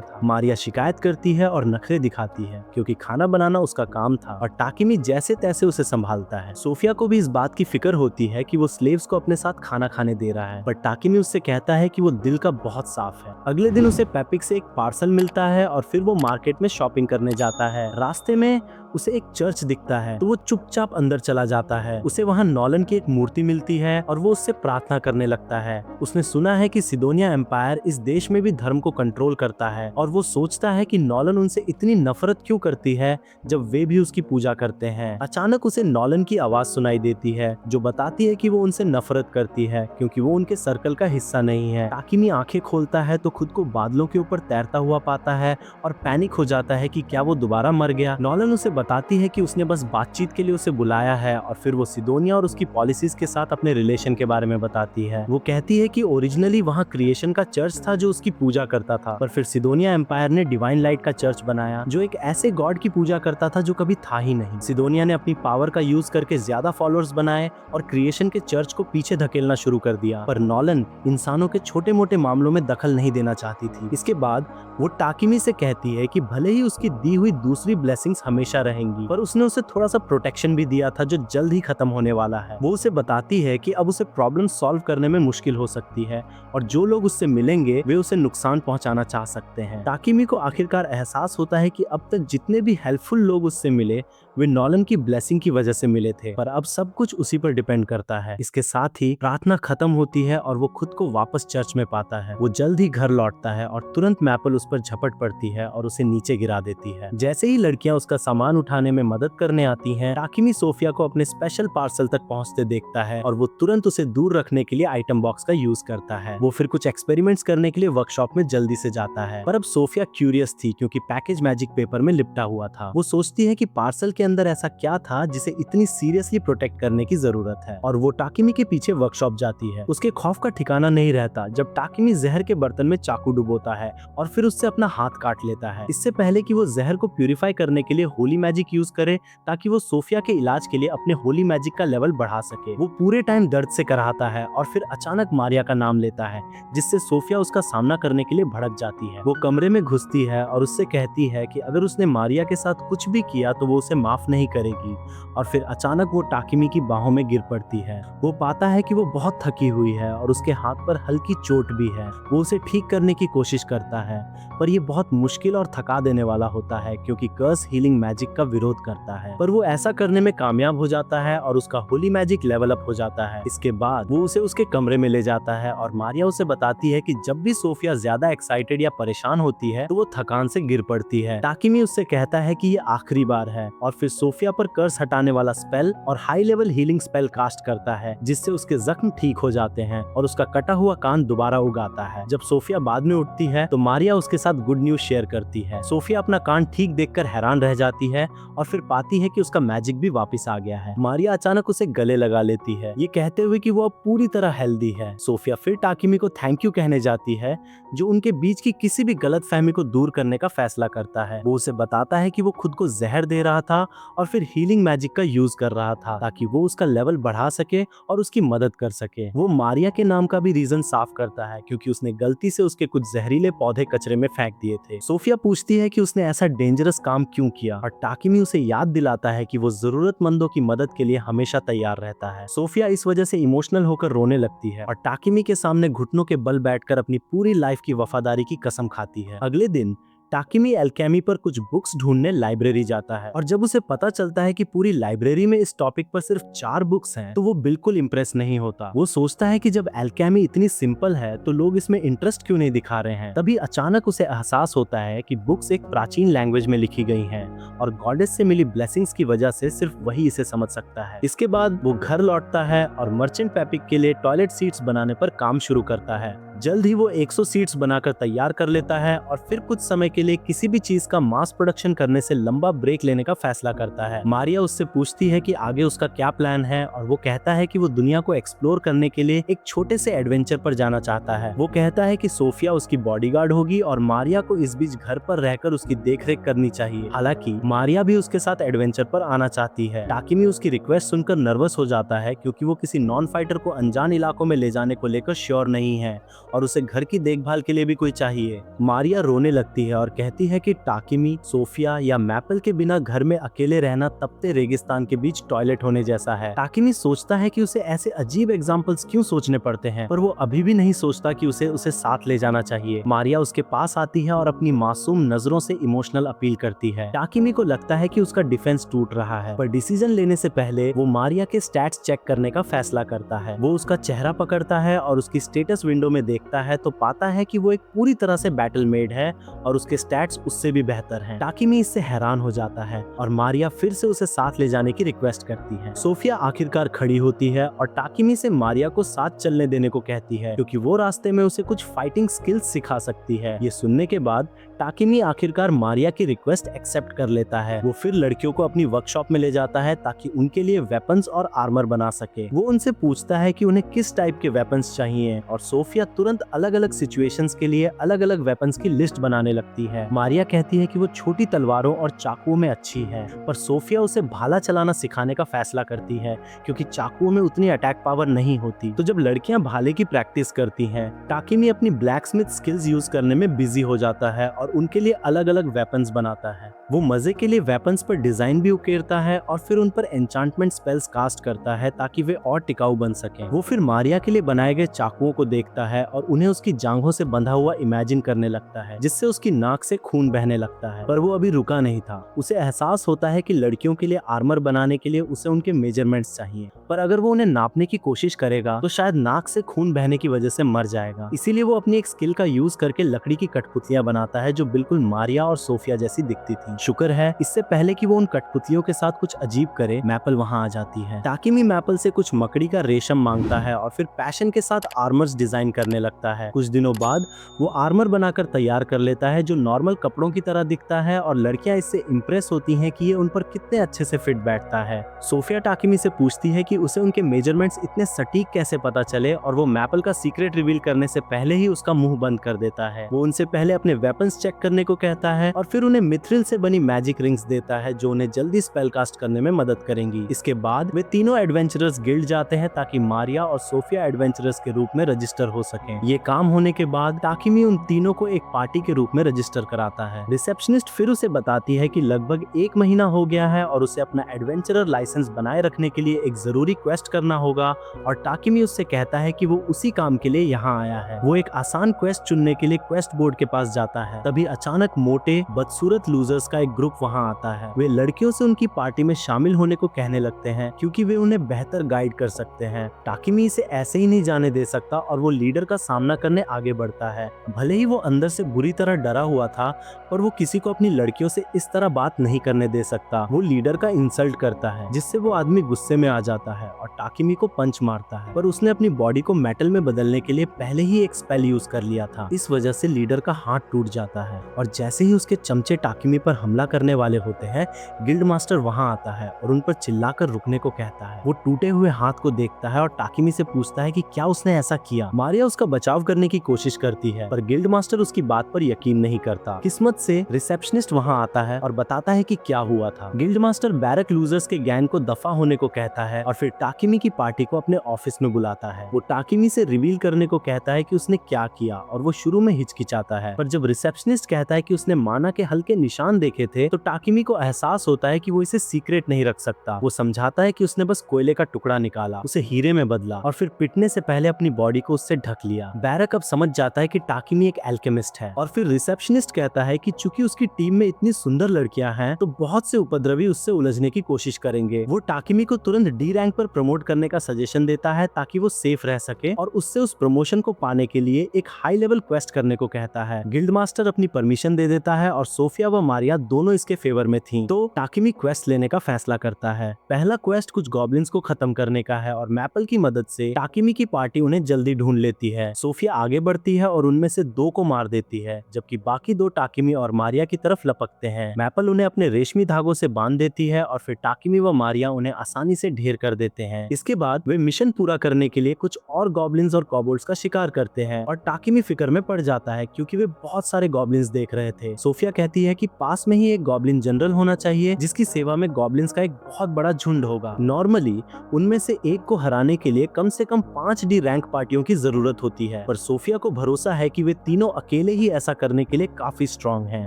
था। मारिया शिकायत करती है और नखरे दिखाती है, क्योंकि खाना बनाना उसका काम था और टाकिमी जैसे तैसे उसे संभालता है। सोफिया को भी इस बात की फिक्र होती है कि वो स्लेव्स को अपने साथ खाना खाने दे रहा है, पर टाकिमी उससे कहता है कि वो दिल का बहुत साफ है। अगले दिन उसे पेपिक से एक पार्सल मिलता है और फिर वो मार्केट में शॉपिंग करने जाता है। रास्ते में उसे एक चर्च दिखता है तो वो चुपचाप अंदर चला जाता है। उसे वहाँ नॉलन की एक मूर्ति मिलती है और वो उससे प्रार्थना करने लगता है। उसने सुना है कि सिडोनिया एम्पायर इस देश में भी धर्म को कंट्रोल करता है और वो सोचता है कि नॉलन उनसे इतनी नफरत क्यों करती है जब वे भी उसकी पूजा करते हैं। अचानक उसे नॉलन की आवाज सुनाई देती है जो बताती है कि वो उनसे नफरत करती है क्योंकि वो उनके सर्कल का हिस्सा नहीं है। टाकिमी आंखें खोलता है तो खुद को बादलों के ऊपर तैरता हुआ पाता है और पैनिक हो जाता है कि क्या वो दोबारा मर गया। नॉलन उसे बताती है कि उसने बस बातचीत के लिए उसे बुलाया है और फिर वो सिडोनिया और उसकी पॉलिसीज के साथ अपने रिलेशन के बारे में बताती है। वो कहती है कि ओरिजिनली वहाँ क्रिएशन का चर्च था जो उसकी पूजा करता था, पर फिर सिडोनिया एम्पायर ने डिवाइन लाइट का चर्च बनाया जो एक ऐसे गॉड की पूजा करता था जो कभी था ही नहीं। सिडोनिया ने अपनी पावर का यूज करके ज्यादा फॉलोअर्स बनाए और क्रिएशन के चर्च को पीछे धकेलना शुरू कर दिया, पर नॉलन इंसानों के छोटे मोटे मामलों में दखल नहीं देना चाहती थी। इसके बाद वो टाकिमी से कहती है कि भले ही उसकी दी हुई दूसरी ब्लेसिंग्स हमेशा रहेंगी, पर उसने उसे थोड़ा सा प्रोटेक्शन भी दिया था जो जल्द ही खत्म होने वाला है। वो उसे बताती है कि अब उसे प्रॉब्लम सॉल्व करने में मुश्किल हो सकती है और जो लोग उससे मिलेंगे वे उसे नुकसान पहुंचाना चाह सकते हैं। टाकिमी को आखिरकार एहसास होता है कि अब तक जितने भी हेल्पफुल लोग उससे मिले वे नॉलन की ब्लेसिंग की वजह से मिले थे, पर अब सब कुछ उसी पर डिपेंड करता है। इसके साथ ही प्रार्थना खत्म होती है और वो खुद को वापस चर्च में पाता है। वो जल्द ही घर लौटता है और तुरंत मैपल उस पर झपट पड़ती है और उसे नीचे गिरा देती है। जैसे ही लड़कियां उसका सामान उठाने में मदद करने आती हैं, टाकिमी सोफिया को अपने स्पेशल पार्सल तक पहुंचते देखता है और वो तुरंत उसे दूर रखने के लिए आइटम बॉक्स का यूज करता है। वो फिर कुछ एक्सपेरिमेंट्स करने के लिए वर्कशॉप में जल्दी से जाता है, पर अब सोफिया क्यूरियस थी क्योंकि पैकेज मैजिक पेपर में लिपटा हुआ था। वो सोचती है कि पार्सल के अंदर ऐसा क्या था जिसे इतनी सीरियसली प्रोटेक्ट करने की जरूरत है, और वो टाकिमी के पीछे वर्कशॉप जाती है। उसके खौफ का ठिकाना नहीं रहता जब टाकिमी जहर के बर्तन में चाकू डुबोता है और फिर उससे अपना हाथ काट लेता है। इससे पहले कि वो जहर को प्यूरिफाई करने के लिए होली मैजिक यूज करे ताकि वो सोफिया के इलाज के लिए अपने होली मैजिक का लेवल बढ़ा सके। वो पूरे टाइम दर्द से कराहता है और फिर अचानक मारिया का नाम लेता है, जिससे सोफिया उसका सामना करने के लिए भड़क जाती है। वो कमरे में घुसती है और उससे कहती है कि अगर उसने मारिया के साथ कुछ भी किया तो वो उसे माफ नहीं करेगी, और फिर अचानक वो टाकिमी की बाहों में गिर पड़ती है। वो पाता है कि वो बहुत थकी हुई है और उसके हाथ पर हल्की चोट भी है। वो उसे ठीक करने की कोशिश करता है, पर ये बहुत मुश्किल और थका देने वाला होता है क्योंकि कर्स हीलिंग मैजिक का विरोध करता है, पर वो ऐसा करने में कामयाब हो जाता है और उसका होली मैजिक लेवल अप हो जाता है। इसके बाद वो उसे उसके कमरे में ले जाता है और मारिया उसे बताती है कि जब भी सोफिया ज्यादा एक्साइटेड या परेशान होती है तो वो थकान से गिर पड़ती है। टाकिमी उससे कहता है कि ये आखिरी बार है और फिर सोफिया पर कर्स हटाने वाला स्पेल और high level healing spell cast करता है, जिससे उसके जख्म ठीक हो जाते हैं और उसका कटा हुआ कान दोबारा उगाता है। जब सोफिया बाद में उठती है तो मारिया उसके साथ गुड न्यूज शेयर करती है। सोफिया अपना कान ठीक देखकर हैरान रह जाती है और फिर पाती है कि उसका मैजिक भी वापस आ गया है। मारिया अचानक उसे गले लगा लेती है, ये कहते हुए कि वो अब पूरी तरह हेल्दी है। सोफिया फिर टाकिमी को थैंक यू कहने जाती है, जो उनके बीच की किसी भी गलतफहमी को दूर करने का फैसला करता है। वो उसे बताता है कि वो खुद को जहर दे रहा था और फिर हीलिंग मैजिक का यूज कर रहा था ताकि वो उसका लेवल बढ़ा सके और उसकी मदद कर सके। वो मारिया के नाम का भी रीजन साफ करता है क्योंकि उसने गलती से उसके कुछ जहरीले पौधे कचरे में फेंक दिए थे। सोफिया पूछती है कि उसने ऐसा डेंजरस काम क्यों किया और टाकिमी उसे याद दिलाता है कि वो जरूरतमंदों की मदद के लिए हमेशा तैयार रहता है। सोफिया इस वजह से इमोशनल होकर रोने लगती है और टाकिमी के सामने घुटनों के बल बैठकर अपनी पूरी लाइफ की वफादारी की कसम खाती है। अगले दिन टाकिमी एल्केमी पर कुछ बुक्स ढूंढने लाइब्रेरी जाता है और जब उसे पता चलता है कि पूरी लाइब्रेरी में इस टॉपिक पर सिर्फ 4 बुक्स हैं, तो वो बिल्कुल इम्प्रेस नहीं होता। वो सोचता है कि जब एल्केमी इतनी सिंपल है तो लोग इसमें इंटरेस्ट क्यों नहीं दिखा रहे हैं। तभी अचानक उसे एहसास होता है कि बुक्स एक प्राचीन लैंग्वेज में लिखी गई हैं और गॉडेस से मिली ब्लेसिंग्स की वजह से सिर्फ वही इसे समझ सकता है। इसके बाद वो घर लौटता है और मर्चेंट पेपिक के लिए टॉयलेट सीट्स बनाने पर काम शुरू करता है। जल्द ही वो 100 सीट्स बनाकर तैयार कर लेता है और फिर कुछ समय के लिए किसी भी चीज का मास प्रोडक्शन करने से लंबा ब्रेक लेने का फैसला करता है। मारिया उससे पूछती है कि आगे उसका क्या प्लान है और वो कहता है कि वो दुनिया को एक्सप्लोर करने के लिए एक छोटे से एडवेंचर पर जाना चाहता है। वो कहता है कि सोफिया उसकी बॉडीगार्ड होगी और मारिया को इस बीच घर पर रहकर उसकी देखरेख करनी चाहिए। हालांकि मारिया भी उसके साथ एडवेंचर पर आना चाहती है। टाकिमी उसकी रिक्वेस्ट सुनकर नर्वस हो जाता है क्योंकि वो किसी नॉन फाइटर को अनजान इलाकों में ले जाने को लेकर श्योर नहीं है और उसे घर की देखभाल के लिए भी कोई चाहिए। मारिया रोने लगती है और कहती है कि टाकिमी, सोफिया या मैपल के बिना घर में अकेले रहना तपते रेगिस्तान के बीच टॉयलेट होने जैसा है। टाकिमी सोचता है कि उसे ऐसे अजीब एग्जाम्पल्स क्यों सोचने पड़ते हैं, पर वो अभी भी नहीं सोचता कि उसे साथ ले जाना चाहिए। मारिया उसके पास आती है और अपनी मासूम नजरों से इमोशनल अपील करती है। टाकिमी को लगता है कि उसका डिफेंस टूट रहा है, पर डिसीजन लेने से पहले वो मारिया के स्टैट्स चेक करने का फैसला करता है। वो उसका चेहरा पकड़ता है और उसकी स्टेटस विंडो में देखता है तो पाता है कि वो एक पूरी तरह से बैटल मेड है और उसके स्टैट्स उससे भी बेहतर हैं। टाकिमी इससे हैरान हो जाता है और मारिया फिर से उसे साथ ले जाने की रिक्वेस्ट करती है। सोफिया आखिरकार खड़ी होती है और टाकिमी से मारिया को साथ चलने देने को कहती है क्योंकि वो रास्ते में उसे कुछ फाइटिंग स्किल्स सिखा सकती है। ये सुनने के बाद टाकिमी आखिरकार मारिया की रिक्वेस्ट एक्सेप्ट कर लेता है। वो फिर लड़कियों को अपनी वर्कशॉप में ले जाता है ताकि उनके लिए वेपन्स और आर्मर बना सके। वो उनसे पूछता है कि उन्हें किस टाइप के वेपन्स चाहिए और सोफिया तुरंत अलग अलग सिचुएशंस के लिए अलग अलग वेपन्स की लिस्ट बनाने लगती है। मारिया कहती है कि वो छोटी तलवारों और चाकुओं में अच्छी है, पर सोफिया उसे भाला चलाना सिखाने का फैसला करती है क्योंकि चाकुओं में उतनी अटैक पावर नहीं होती। तो जब लड़कियां भाले की प्रैक्टिस करती हैं, टाकिमी अपनी ब्लैकस्मिथ स्किल्स यूज करने में बिजी हो जाता है और उनके लिए अलग अलग वेपन्स बनाता है। वो मजे के लिए वेपन्स पर डिजाइन भी उकेरता है और फिर उन पर एन्चांटमेंट स्पेल्स कास्ट करता है ताकि वे और टिकाऊ बन सकें। वो फिर मारिया के लिए बनाए गए चाकुओं को देखता है और उन्हें उसकी जांघों से बंधा हुआ इमेजिन करने लगता है, जिससे उसकी नाक से खून बहने लगता है। पर वो अभी रुका नहीं था। उसे एहसास होता है कि लड़कियों के लिए आर्मर बनाने के लिए उसे उनके मेजरमेंट्स चाहिए, पर अगर वो उन्हें नापने की कोशिश करेगा तो शायद नाक से खून बहने की वजह से मर जाएगा। इसीलिए वो अपनी एक स्किल का यूज करके लकड़ी की कठपुतलियां बनाता है जो बिल्कुल मारिया और सोफिया जैसी दिखती थी। शुक्र है इससे पहले कि वो उन कठपुतलियों के साथ कुछ अजीब करे, मैपल वहां आ जाती है। टाकिमी मैपल से कुछ मकड़ी का रेशम मांगता है और फिर पैशन के साथ आर्मर्स डिजाइन करने लगता है। कुछ दिनों बाद वो आर्मर बनाकर तैयार कर लेता है जो नॉर्मल कपड़ों की तरह दिखता है और लड़कियां इससे इम्प्रेस होती हैं कि ये उन पर कितने अच्छे से फिट बैठता है। सोफिया टाकिमी से पूछती है कि उसे उनके मेजरमेंट्स इतने सटीक कैसे पता चले और वो मैपल का सीक्रेट रिवील करने से पहले ही उसका मुंह बंद कर देता है। वो उनसे पहले अपने वेपन्स चेक करने को कहता है और फिर उन्हें मिथ्रिल से बनी मैजिक रिंग्स देता है जो उन्हें जल्दी स्पेल कास्ट करने में मदद करेंगी। इसके बाद वे तीनों एडवेंचरर्स गिल्ड जाते हैं ताकि मारिया और सोफिया एडवेंचरर्स के रूप में रजिस्टर हो सकें। ये काम होने के बाद टाकिमी उन तीनों को एक पार्टी के रूप में रजिस्टर कराता है। रिसेप्शनिस्ट फिर उसे बताती है कि लगभग 1 महीना हो गया है और उसे अपना एडवेंचरर लाइसेंस बनाए रखने के लिए एक जरूरी क्वेस्ट करना होगा और टाकिमी उससे कहता है कि वो उसी काम के लिए यहाँ आया है। वो एक आसान क्वेस्ट चुनने के लिए क्वेस्ट बोर्ड के पास जाता है। तभी अचानक मोटे बदसूरत लूजर्स का एक ग्रुप वहाँ आता है। वे लड़कियों से उनकी पार्टी में शामिल होने को कहने लगते हैं क्योंकि वे उन्हें बेहतर गाइड कर सकते हैं। टाकिमी इसे ऐसे ही नहीं जाने दे सकता और वो लीडर का सामना करने आगे बढ़ता है। भले ही वो अंदर से बुरी तरह डरा हुआ था, पर वो किसी को अपनी लड़कियों से इस तरह बात नहीं करने दे सकता। वो लीडर का इंसल्ट करता है जिससे वो आदमी गुस्से में आ जाता है और टाकिमी को पंच मारता है, पर उसने अपनी बॉडी को मेटल में बदलने के लिए पहले ही एक स्पेल यूज कर लिया था। इस वजह से लीडर का हाथ टूट जाता जाता है और जैसे ही उसके चमचे टाकिमी पर हमला करने वाले होते हैं, गिल्ड मास्टर वहां आता है और उन पर चिल्लाकर रुकने को कहता है। वो टूटे हुए हाथ को देखता है और टाकिमी से पूछता है कि क्या उसने ऐसा किया। मारिया उसका बचाव करने की कोशिश करती है पर गिल्ड मास्टर उसकी बात पर यकीन नहीं करता। किस्मत से रिसेप्शनिस्ट वहां आता है और बताता है कि क्या हुआ था। गिल्ड मास्टर बैरक लूजर्स के गैंग को दफा होने को कहता है और फिर टाकिमी की पार्टी को अपने ऑफिस में बुलाता है। वो टाकिमी से रिवील करने को कहता है कि उसने क्या किया और वो शुरू में हिचकिचाता है, पर जब रिसेप्शनिस्ट कहता है कि उसने माना के हल्के निशान देखे थे तो टाकिमी को एहसास होता है कि वो इसे सीक्रेट नहीं रख सकता। वो समझाता है कि उसने बस कोयले का टुकड़ा निकाला, उसे हीरे में बदला और फिर पिटने से पहले अपनी बॉडी को उससे ढक लिया। बैरक अब समझ जाता है कि टाकिमी एक एल्केमिस्ट है और फिर रिसेप्शनिस्ट कहता है कि चूंकि उसकी टीम में इतनी सुंदर लड़कियां हैं तो बहुत से उपद्रवी उससे उलझने की कोशिश करेंगे। वो टाकिमी को तुरंत डी रैंक पर प्रमोट करने का सजेशन देता है ताकि वो सेफ रह सके और उससे उस प्रमोशन को पाने के लिए एक हाई लेवल क्वेस्ट करने को कहता है। गिल्ड मास्टर अपनी परमिशन दे देता है और सोफिया व मारिया दोनों इसके फेवर में थीं, तो टाकिमी क्वेस्ट लेने का फैसला करता है। पहला क्वेस्ट कुछ गॉब्लिन्स को खत्म करने का है और मैपल की मदद से टाकिमी की पार्टी उन्हें जल्दी ढूंढ लेती है। सोफिया आगे बढ़ती है और उनमें से 2 को मार देती है जबकि बाकी 2 टाकिमी और मारिया की तरफ लपकते हैं। मैपल उन्हें अपने रेशमी धागों से बांध देती है और फिर टाकिमी व मारिया उन्हें आसानी से ढेर कर देते हैं। इसके बाद वे मिशन पूरा करने के लिए कुछ और गॉब्लिन्स और कॉबोल्ड्स का शिकार करते हैं और टाकिमी फिक्र में पड़ जाता है क्योंकि वे बहुत सारे गॉब्लिन्स देख रहे थे। सोफिया कहती है कि पास में ही एक गॉब्लिन जनरल होना चाहिए जिसकी सेवा में गॉब्लिन्स का एक बहुत बड़ा झुंड होगा। नॉर्मली उनमें से एक को हराने के लिए कम से कम 5 डी रैंक पार्टियों की जरूरत होती है, पर सोफिया को भरोसा है कि वे तीनों अकेले ही ऐसा करने के लिए काफी स्ट्रॉन्ग हैं।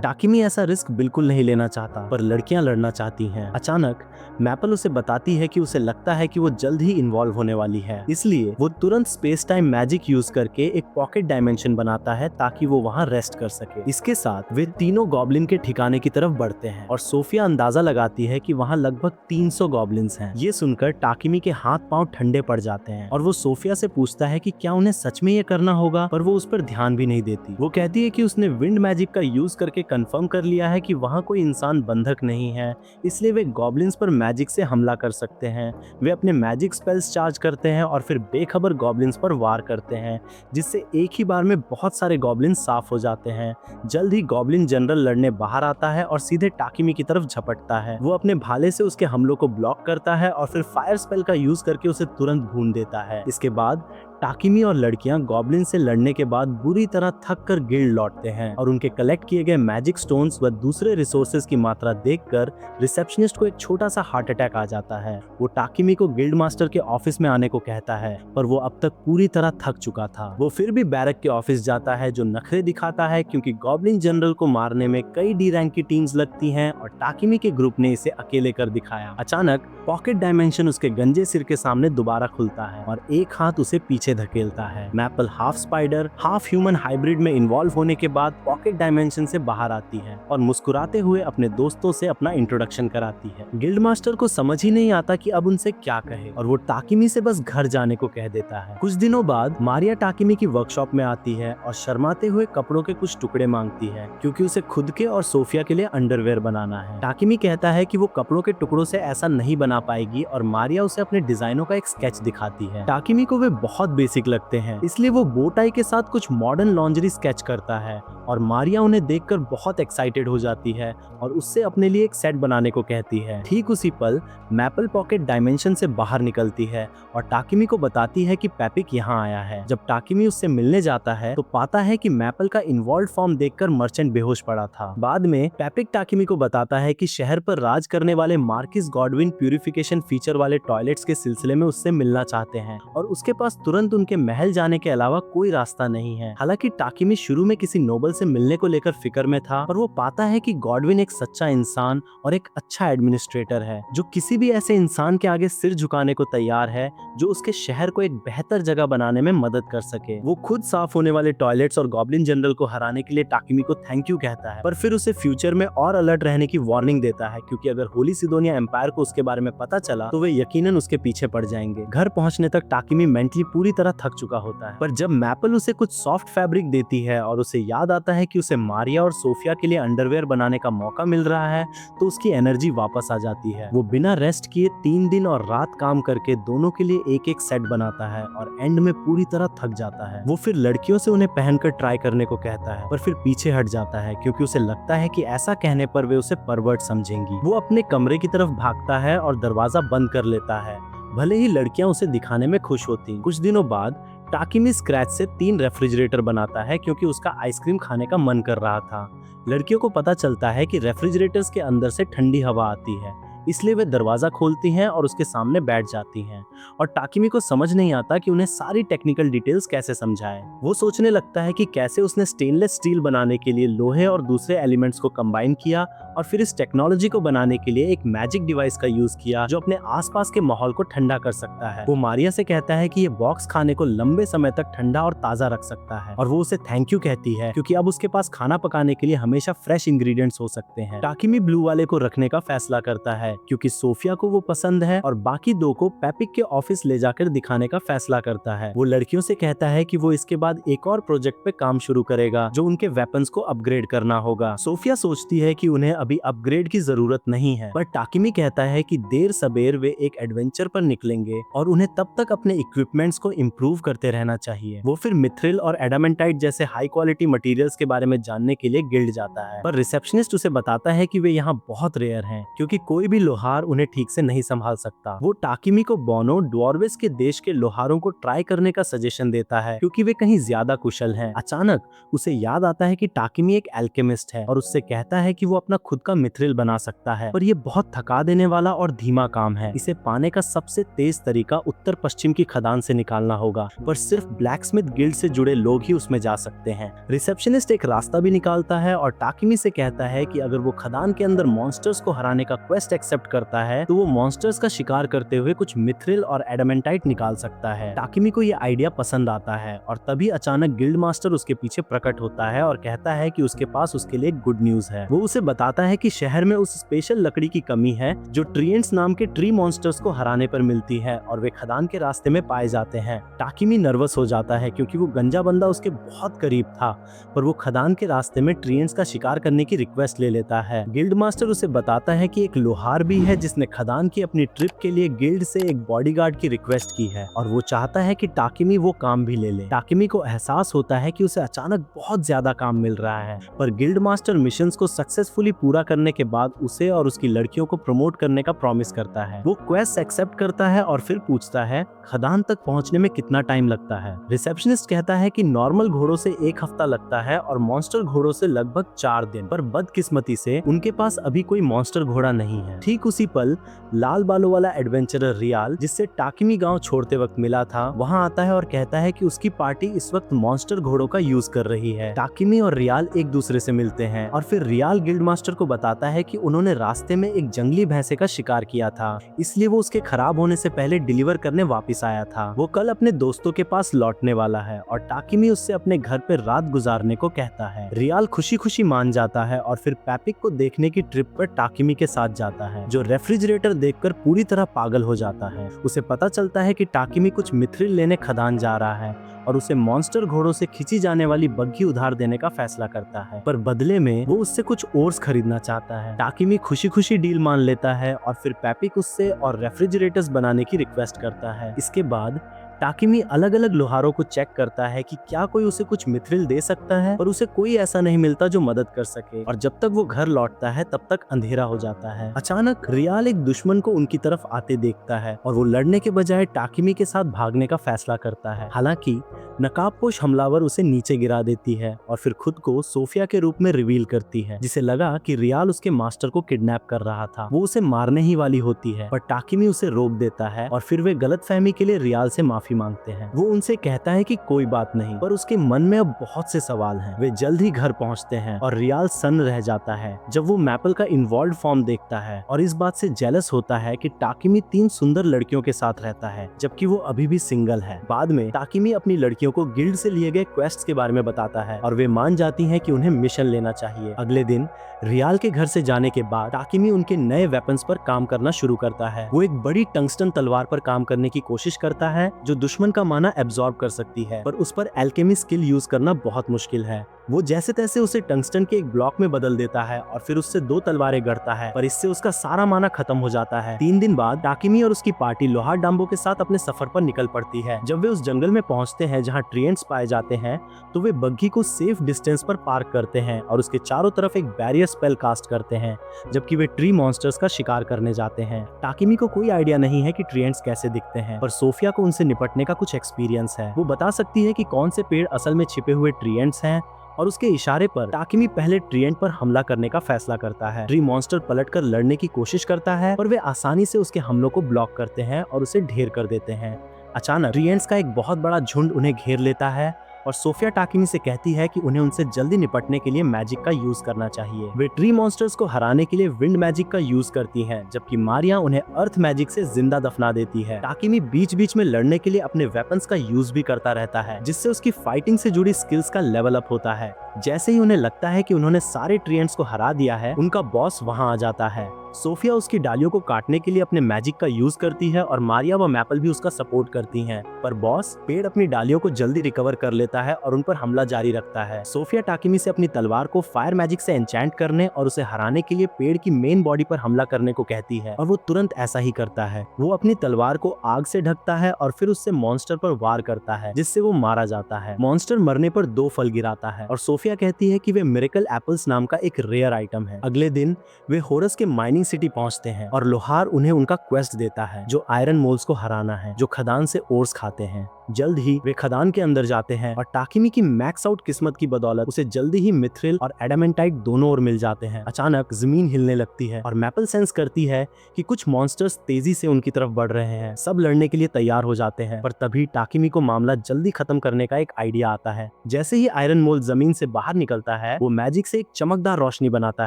टाकिमी ऐसा रिस्क बिल्कुल नहीं लेना चाहता पर लड़कियां लड़ना चाहती हैं। अचानक मैपल उसे बताती है कि उसे लगता है कि वो जल्द ही इन्वॉल्व होने वाली है, इसलिए वो तुरंत स्पेस टाइम मैजिक यूज करके एक पॉकेट डायमेंशन बनाता है ताकि वो वहां रेस्ट कर सके। इसके साथ वे तीनों गॉब्लिन के ठिकाने की तरफ बढ़ते हैं और सोफिया अंदाजा लगाती है कि वहां लगभग 300 गॉब्लिन्स हैं। ये सुनकर टाकिमी के हाथ पांव ठंडे पड़ जाते हैं और वो सोफिया से पूछता है कि क्या उन्हें सच में ये करना होगा, पर वो उस पर ध्यान भी नहीं देती। वो कहती है कि उसने विंड मैजिक का यूज करके कंफर्म कर लिया है कि वहां कोई इंसान बंधक नहीं है, इसलिए वे गॉब्लिन्स पर मैजिक से हमला कर सकते हैं। वे अपने मैजिक स्पेल्स चार्ज करते हैं और फिर बेखबर गॉब्लिन्स पर वार करते हैं, जिससे एक ही बार में बहुत सारे गॉब्लिन्स साफ हो जाते हैं। जल्द ही गॉब्लिन जनरल लड़ने बाहर आता है और सीधे टाकिमी की तरफ झपटता है। वो अपने भाले से उसके हमलों को ब्लॉक करता है और फिर फायर स्पेल का यूज करके उसे तुरंत भून देता है। इसके बाद टाकिमी और लड़कियां गॉब्लिन से लड़ने के बाद बुरी तरह थक कर गिल्ड लौटते हैं और उनके कलेक्ट किए गए मैजिक स्टोन्स व दूसरे रिसोर्सेज की मात्रा देखकर रिसेप्शनिस्ट को एक छोटा सा हार्ट अटैक आ जाता है। वो टाकिमी को गिल्ड मास्टर के ऑफिस में आने को कहता है, पर वो अब तक पूरी तरह थक चुका था। वो फिर भी बैरक के ऑफिस जाता है जो नखरे दिखाता है क्योंकि गॉब्लिन जनरल को मारने में कई डी रैंक की टीम्स लगती हैं और टाकिमी के ग्रुप ने इसे अकेले कर दिखाया। अचानक पॉकेट डायमेंशन उसके गंजे सिर के सामने दोबारा खुलता है और एक हाथ उसे पीछे धकेलता है। Maple half spider half human hybrid में इन्वॉल्व होने के बाद पॉकेट डायमेंशन से बाहर आती है और मुस्कुराते हुए अपने दोस्तों से अपना इंट्रोडक्शन कराती है। गिल्ड मास्टर को समझ ही नहीं आता कि अब उनसे क्या कहे और वो टाकिमी से बस घर जाने को कह देता है। कुछ दिनों बाद मारिया टाकिमी की वर्कशॉप में आती है और शर्माते हुए कपड़ों के कुछ टुकड़े मांगती है क्योंकि उसे खुद के और सोफिया के लिए अंडरवेयर बनाना है। टाकिमी कहता है कि वो कपड़ों के टुकड़ों से ऐसा नहीं बना पाएगी और मारिया उसे अपने डिजाइनों का एक स्केच दिखाती है। टाकिमी को वे बहुत बेसिक लगते हैं, इसलिए वो बो टाई के साथ कुछ मॉडर्न लॉन्जरी स्केच करता है और मारिया उन्हें देखकर बहुत एक्साइटेड हो जाती है और उससे अपने लिए एक सेट बनाने को कहती है। ठीक उसी पल मैपल पॉकेट डायमेंशन से बाहर निकलती है और टाकिमी को बताती है कि पैपिक यहाँ आया है। जब टाकिमी उससे मिलने जाता है तो पाता है कि मैपल का इन्वॉल्व फॉर्म देखकर मर्चेंट बेहोश पड़ा था। बाद में पैपिक टाकिमी को बताता है कि शहर पर राज करने वाले मार्किस गॉडविन प्यूरिफिकेशन फीचर वाले टॉयलेट्स के सिलसिले में उससे मिलना चाहते हैं और उसके पास तुरंत उनके महल जाने के अलावा कोई रास्ता नहीं है। हालांकि टाकिमी शुरू में किसी नोबल से मिलने को लेकर फिक्र में था, पर वो पाता है कि गॉडविन एक सच्चा इंसान और एक अच्छा एडमिनिस्ट्रेटर है जो किसी भी ऐसे इंसान के आगे सिर झुकाने को तैयार है जो उसके शहर को एक बेहतर जगह बनाने में मदद कर सके। वो खुद साफ होने वाले टॉयलेट्स और गॉब्लिन जनरल को हराने के लिए टाकिमी को थैंक यू कहता है, पर फिर उसे फ्यूचर में और अलर्ट रहने की वार्निंग देता है क्योंकि अगर होली सिडोनिया एम्पायर को उसके बारे में पता चला तो वे यकीनन उसके पीछे पड़ जाएंगे। घर पहुंचने तक टाकिमी मेंटली पूरी तरह थक चुका होता है। पर जब मैपल उसे कुछ सॉफ्ट फैब्रिक देती है और उसे याद आता है कि उसे मारिया और सोफिया के लिए अंडरवेयर बनाने का मौका मिल रहा है, तो उसकी एनर्जी वापस आ जाती है। वो बिना रेस्ट किए 3 दिन और रात काम करके दोनों के लिए एक एक सेट बनाता है और एंड में पूरी तरह थक जाता है। वो फिर लड़कियों से उन्हें पहनकर ट्राई करने को कहता है, पर फिर पीछे हट जाता है क्योंकि उसे लगता है कि ऐसा कहने पर वे उसे परवर्ट समझेंगी। वो अपने कमरे की तरफ भागता है और दरवाजा बंद कर लेता है, भले ही लड़कियां उसे दिखाने में खुश होती। कुछ दिनों बाद टाकिमी स्क्रैच से 3 रेफ्रिजरेटर बनाता है क्योंकि उसका आइसक्रीम खाने का मन कर रहा था। लड़कियों को पता चलता है कि रेफ्रिजरेटर्स के अंदर से ठंडी हवा आती है, इसलिए वे दरवाजा खोलती हैं और उसके सामने बैठ जाती हैं। और टाकिमी को समझ नहीं आता कि उन्हें सारी टेक्निकल डिटेल्स कैसे समझाएं। वो सोचने लगता है कि कैसे उसने स्टेनलेस स्टील बनाने के लिए लोहे और दूसरे एलिमेंट्स को कंबाइन किया और फिर इस टेक्नोलॉजी को बनाने के लिए एक मैजिक डिवाइस का यूज किया जो अपने आसपास के माहौल को ठंडा कर सकता है। वो मारिया से कहता है कि ये बॉक्स खाने को लंबे समय तक ठंडा और ताजा रख सकता है और वो उसे थैंक यू कहती है क्योंकि अब उसके पास खाना पकाने के लिए हमेशा फ्रेश इंग्रेडिएंट्स हो सकते हैं। टाकिमी ब्लू वाले को रखने का फैसला करता है क्योंकि सोफिया को वो पसंद है और बाकी 2 को पैपिक के ऑफिस ले जाकर दिखाने का फैसला करता है। वो लड़कियों से कहता है कि वो इसके बाद एक और प्रोजेक्ट पे काम शुरू करेगा जो उनके वेपन्स को अपग्रेड करना होगा। सोफिया सोचती है कि उन्हें अभी अपग्रेड की जरूरत नहीं है, पर टाकिमी कहता है कि देर सबेर वे एक एडवेंचर पर निकलेंगे और उन्हें तब तक अपने इक्विपमेंट्स को इम्प्रूव करते रहना चाहिए। वो फिर मिथ्रिल और एडामेंटाइट जैसे हाई क्वालिटी मटेरियल्स के बारे में जानने के लिए गिल्ड जाता है, पर रिसेप्शनिस्ट उसे बताता है कि वे यहाँ बहुत रेयर हैं क्योंकि कोई भी लोहार उन्हें ठीक से नहीं संभाल सकता। वो टाकिमी को बोनो ड्वार्विस के देश के लोहारों को ट्राई करने का सजेशन देता है क्योंकि वे कहीं ज्यादा कुशल हैं। अचानक उसे याद आता है कि टाकिमी एक एल्केमिस्ट है और उससे कहता है कि वो अपना खुद का मिथ्रिल बना सकता है, पर ये बहुत थका देने वाला और धीमा काम है। इसे पाने का सबसे तेज तरीका उत्तर पश्चिम की खदान से निकालना होगा, पर सिर्फ ब्लैकस्मिथ गिल्ड से जुड़े लोग ही उसमें जा सकते हैं। रिसेप्शनिस्ट एक रास्ता भी निकालता है और टाकिमी से कहता है कि अगर वो खदान के अंदर मॉन्स्टर्स को हराने का क्वेस्ट एक्सेप्ट करता है तो वो मॉन्स्टर्स का शिकार करते हुए कुछ मिथ्रिल और एडामेंटाइट निकाल सकता है। टाकिमी को ये आइडिया पसंद आता है और तभी अचानक गिल्ड मास्टर उसके पीछे प्रकट होता है और कहता है कि उसके पास उसके लिए गुड न्यूज है। वो उसे बताता है कि शहर में उस स्पेशल लकड़ी की कमी है जो ट्रिएंट्स नाम के ट्री मॉन्स्टर्स को हराने पर मिलती है और वे खदान के रास्ते में पाए जाते हैं। टाकिमी नर्वस हो जाता है क्योंकि वो गंजा बंदा उसके बहुत करीब था, पर वो खदान के रास्ते में ट्रिएंट्स का शिकार करने की रिक्वेस्ट ले लेता है। गिल्ड मास्टर उसे बताता है कि एक लोहार भी है जिसने खदान की अपनी ट्रिप के लिए गिल्ड से एक बॉडीगार्ड की रिक्वेस्ट की है और वो चाहता है कि टाकिमी वो काम भी ले ले। टाकिमी को एहसास होता है कि उसे अचानक बहुत ज्यादा काम मिल रहा है, पर गिल्ड मास्टर मिशंस को सक्सेसफुली पूरा करने के बाद उसे और उसकी लड़कियों को प्रमोट करने का प्रॉमिस करता है। वो क्वेस्ट एक्सेप्ट करता है और फिर पूछता है खदान तक पहुंचने में कितना टाइम लगता है। रिसेप्शनिस्ट कहता है कि नॉर्मल घोड़ों से 1 हफ्ता लगता है और मॉन्स्टर घोड़ों से लगभग 4 दिन, पर बदकिस्मती से उनके पास अभी कोई मॉन्स्टर घोड़ा नहीं है। ठीक उसी पल लाल बालों वाला एडवेंचरर रियाल, जिससे टाकिमी गांव छोड़ते वक्त मिला था, वहां आता है और कहता है कि उसकी पार्टी इस वक्त मॉन्स्टर घोड़ों का यूज कर रही है। टाकिमी और रियाल एक दूसरे से मिलते हैं और फिर रियाल गिल्ड मास्टर को बताता है कि उन्होंने रास्ते में एक जंगली भैंसे का शिकार किया था, इसलिए वो उसके खराब होने से पहले डिलीवर करने वापस आया था। वो कल अपने दोस्तों के पास लौटने वाला है और टाकिमी उससे अपने घर पर रात गुजारने को कहता है। रियाल खुशी खुशी मान जाता है और फिर पैपिक को देखने की ट्रिप पर टाकिमी के साथ जाता है, जो रेफ्रिजरेटर देखकर पूरी तरह पागल हो जाता है। उसे पता चलता है कि टाकिमी कुछ मिथ्रिल लेने खदान जा रहा है और उसे मॉन्स्टर घोड़ों से खींची जाने वाली बग्घी उधार देने का फैसला करता है, पर बदले में वो उससे कुछ ओर्स खरीदना चाहता है। टाकिमी खुशी खुशी डील मान लेता है और फिर पैपिक उससे और रेफ्रिजरेटर्स बनाने की रिक्वेस्ट करता है। इसके बाद टाकिमी अलग अलग लोहारों को चेक करता है कि क्या कोई उसे कुछ मिथ्रिल दे सकता है, पर उसे कोई ऐसा नहीं मिलता जो मदद कर सके और जब तक वो घर लौटता है तब तक अंधेरा हो जाता है। अचानक रियाल एक दुश्मन को उनकी तरफ आते देखता है और वो लड़ने के बजाय टाकिमी के साथ भागने का फैसला करता है। हालांकि नकाबपोश हमलावर उसे नीचे गिरा देती है और फिर खुद को सोफिया के रूप में रिवील करती है, जिसे लगा कि रियाल उसके मास्टर को किडनैप कर रहा था। वो उसे मारने ही वाली होती है, पर टाकिमी उसे रोक देता है और फिर वे गलतफहमी के लिए रियाल से माफी मांगते हैं। वो उनसे कहता है कि कोई बात नहीं, पर उसके मन में अब बहुत से सवाल हैं। वे जल्द ही घर पहुंचते हैं और रियाल सन्न रह जाता है जब वो मैपल का इन्वॉल्व फॉर्म देखता है और इस बात से जेलस होता है कि टाकिमी 3 सुंदर लड़कियों के साथ रहता है जबकि वो अभी भी सिंगल है। बाद में टाकिमी अपनी लड़कियों को गिल्ड से लिए गए क्वेस्ट्स के बारे में बताता है और वे मान जाती हैं कि उन्हें मिशन लेना चाहिए। अगले दिन रियाल के घर से जाने के बाद टाकिमी उनके नए वेपन्स पर काम करना शुरू करता है। वो एक बड़ी टंगस्टन तलवार पर काम करने की कोशिश करता है जो जो दुश्मन का माना एब्जॉर्ब कर सकती है, पर उस पर एल्केमी स्किल यूज करना बहुत मुश्किल है। वो जैसे तैसे उसे टंगस्टन के एक ब्लॉक में बदल देता है और फिर उससे 2 तलवारें गढ़ता है, पर इससे उसका सारा माना खत्म हो जाता है। 3 दिन बाद टाकिमी और उसकी पार्टी लोहार डाम्बो के साथ अपने सफर पर निकल पड़ती है। जब वे उस जंगल में पहुंचते हैं जहां ट्रिएंट्स पाए जाते हैं, तो वे बग्घी को सेफ डिस्टेंस पर पार्क करते हैं और उसके चारों तरफ एक बैरियर स्पेल कास्ट करते हैं, जबकि वे ट्री मॉन्स्टर्स का शिकार करने जाते हैं। टाकिमी को कोई आइडिया नहीं है कि ट्रिएंट्स कैसे दिखते हैं, पर सोफिया को उनसे निपटने का कुछ एक्सपीरियंस है। वो बता सकती है कि कौन से पेड़ असल में छिपे हुए ट्रिएंट्स हैं, और उसके इशारे पर टाकिमी पहले ट्रिएंट पर हमला करने का फैसला करता है। ट्री मॉन्स्टर पलटकर लड़ने की कोशिश करता है, पर वे आसानी से उसके हमलों को ब्लॉक करते हैं और उसे ढेर कर देते हैं। अचानक ट्रिएंट्स का एक बहुत बड़ा झुंड उन्हें घेर लेता है और सोफिया टाकिमी से कहती है कि उन्हें उनसे जल्दी निपटने के लिए मैजिक का यूज करना चाहिए। वे ट्री मॉन्स्टर्स को हराने के लिए विंड मैजिक का यूज करती हैं, जबकि मारिया उन्हें अर्थ मैजिक से जिंदा दफना देती है। टाकिमी बीच बीच में लड़ने के लिए अपने वेपन्स का यूज भी करता रहता है, जिससे उसकी फाइटिंग से जुड़ी स्किल्स का लेवल अप होता है। जैसे ही उन्हें लगता है कि उन्होंने सारे ट्रिएंट्स को हरा दिया है, उनका बॉस वहां आ जाता है। सोफिया उसकी डालियों को काटने के लिए अपने मैजिक का यूज करती है और मारिया व मैपल भी उसका सपोर्ट करती हैं, पर बॉस पेड़ अपनी डालियों को जल्दी रिकवर कर लेता है और उन पर हमला जारी रखता है। सोफिया टाकिमी से अपनी तलवार को फायर मैजिक से एन्चेंट करने और उसे हराने के लिए पेड़ की मेन बॉडी पर हमला करने को कहती है, और वो तुरंत ऐसा ही करता है। वो अपनी तलवार को आग से ढकता है और फिर उससे मॉन्स्टर पर वार करता है, जिससे वो मारा जाता है। मॉन्स्टर मरने पर 2 फल गिराता है और सोफिया कहती है कि वे मिरेकल एप्पल्स नाम का एक रेयर आइटम है। अगले दिन वे होरस के माइनिंग सिटी पहुंचते हैं और लोहार उन्हें उनका क्वेस्ट देता है, जो आयरन मोल्स को हराना है, जो खदान से ओर्स खाते हैं। जल्द ही वे खदान के अंदर जाते हैं और टाकिमी की मैक्स आउट किस्मत की बदौलत उसे जल्दी ही मिथ्रिल और एडामेंटाइट दोनों ओर मिल जाते हैं। अचानक जमीन हिलने लगती है और मैपल सेंस करती है कि कुछ मॉन्स्टर्स तेजी से उनकी तरफ बढ़ रहे हैं। सब लड़ने के लिए तैयार हो जाते हैं, पर तभी टाकिमी को मामला जल्दी खत्म करने का एक आइडिया आता है। जैसे ही आयरन मोल जमीन से बाहर निकलता है, वो मैजिक से एक चमकदार रोशनी बनाता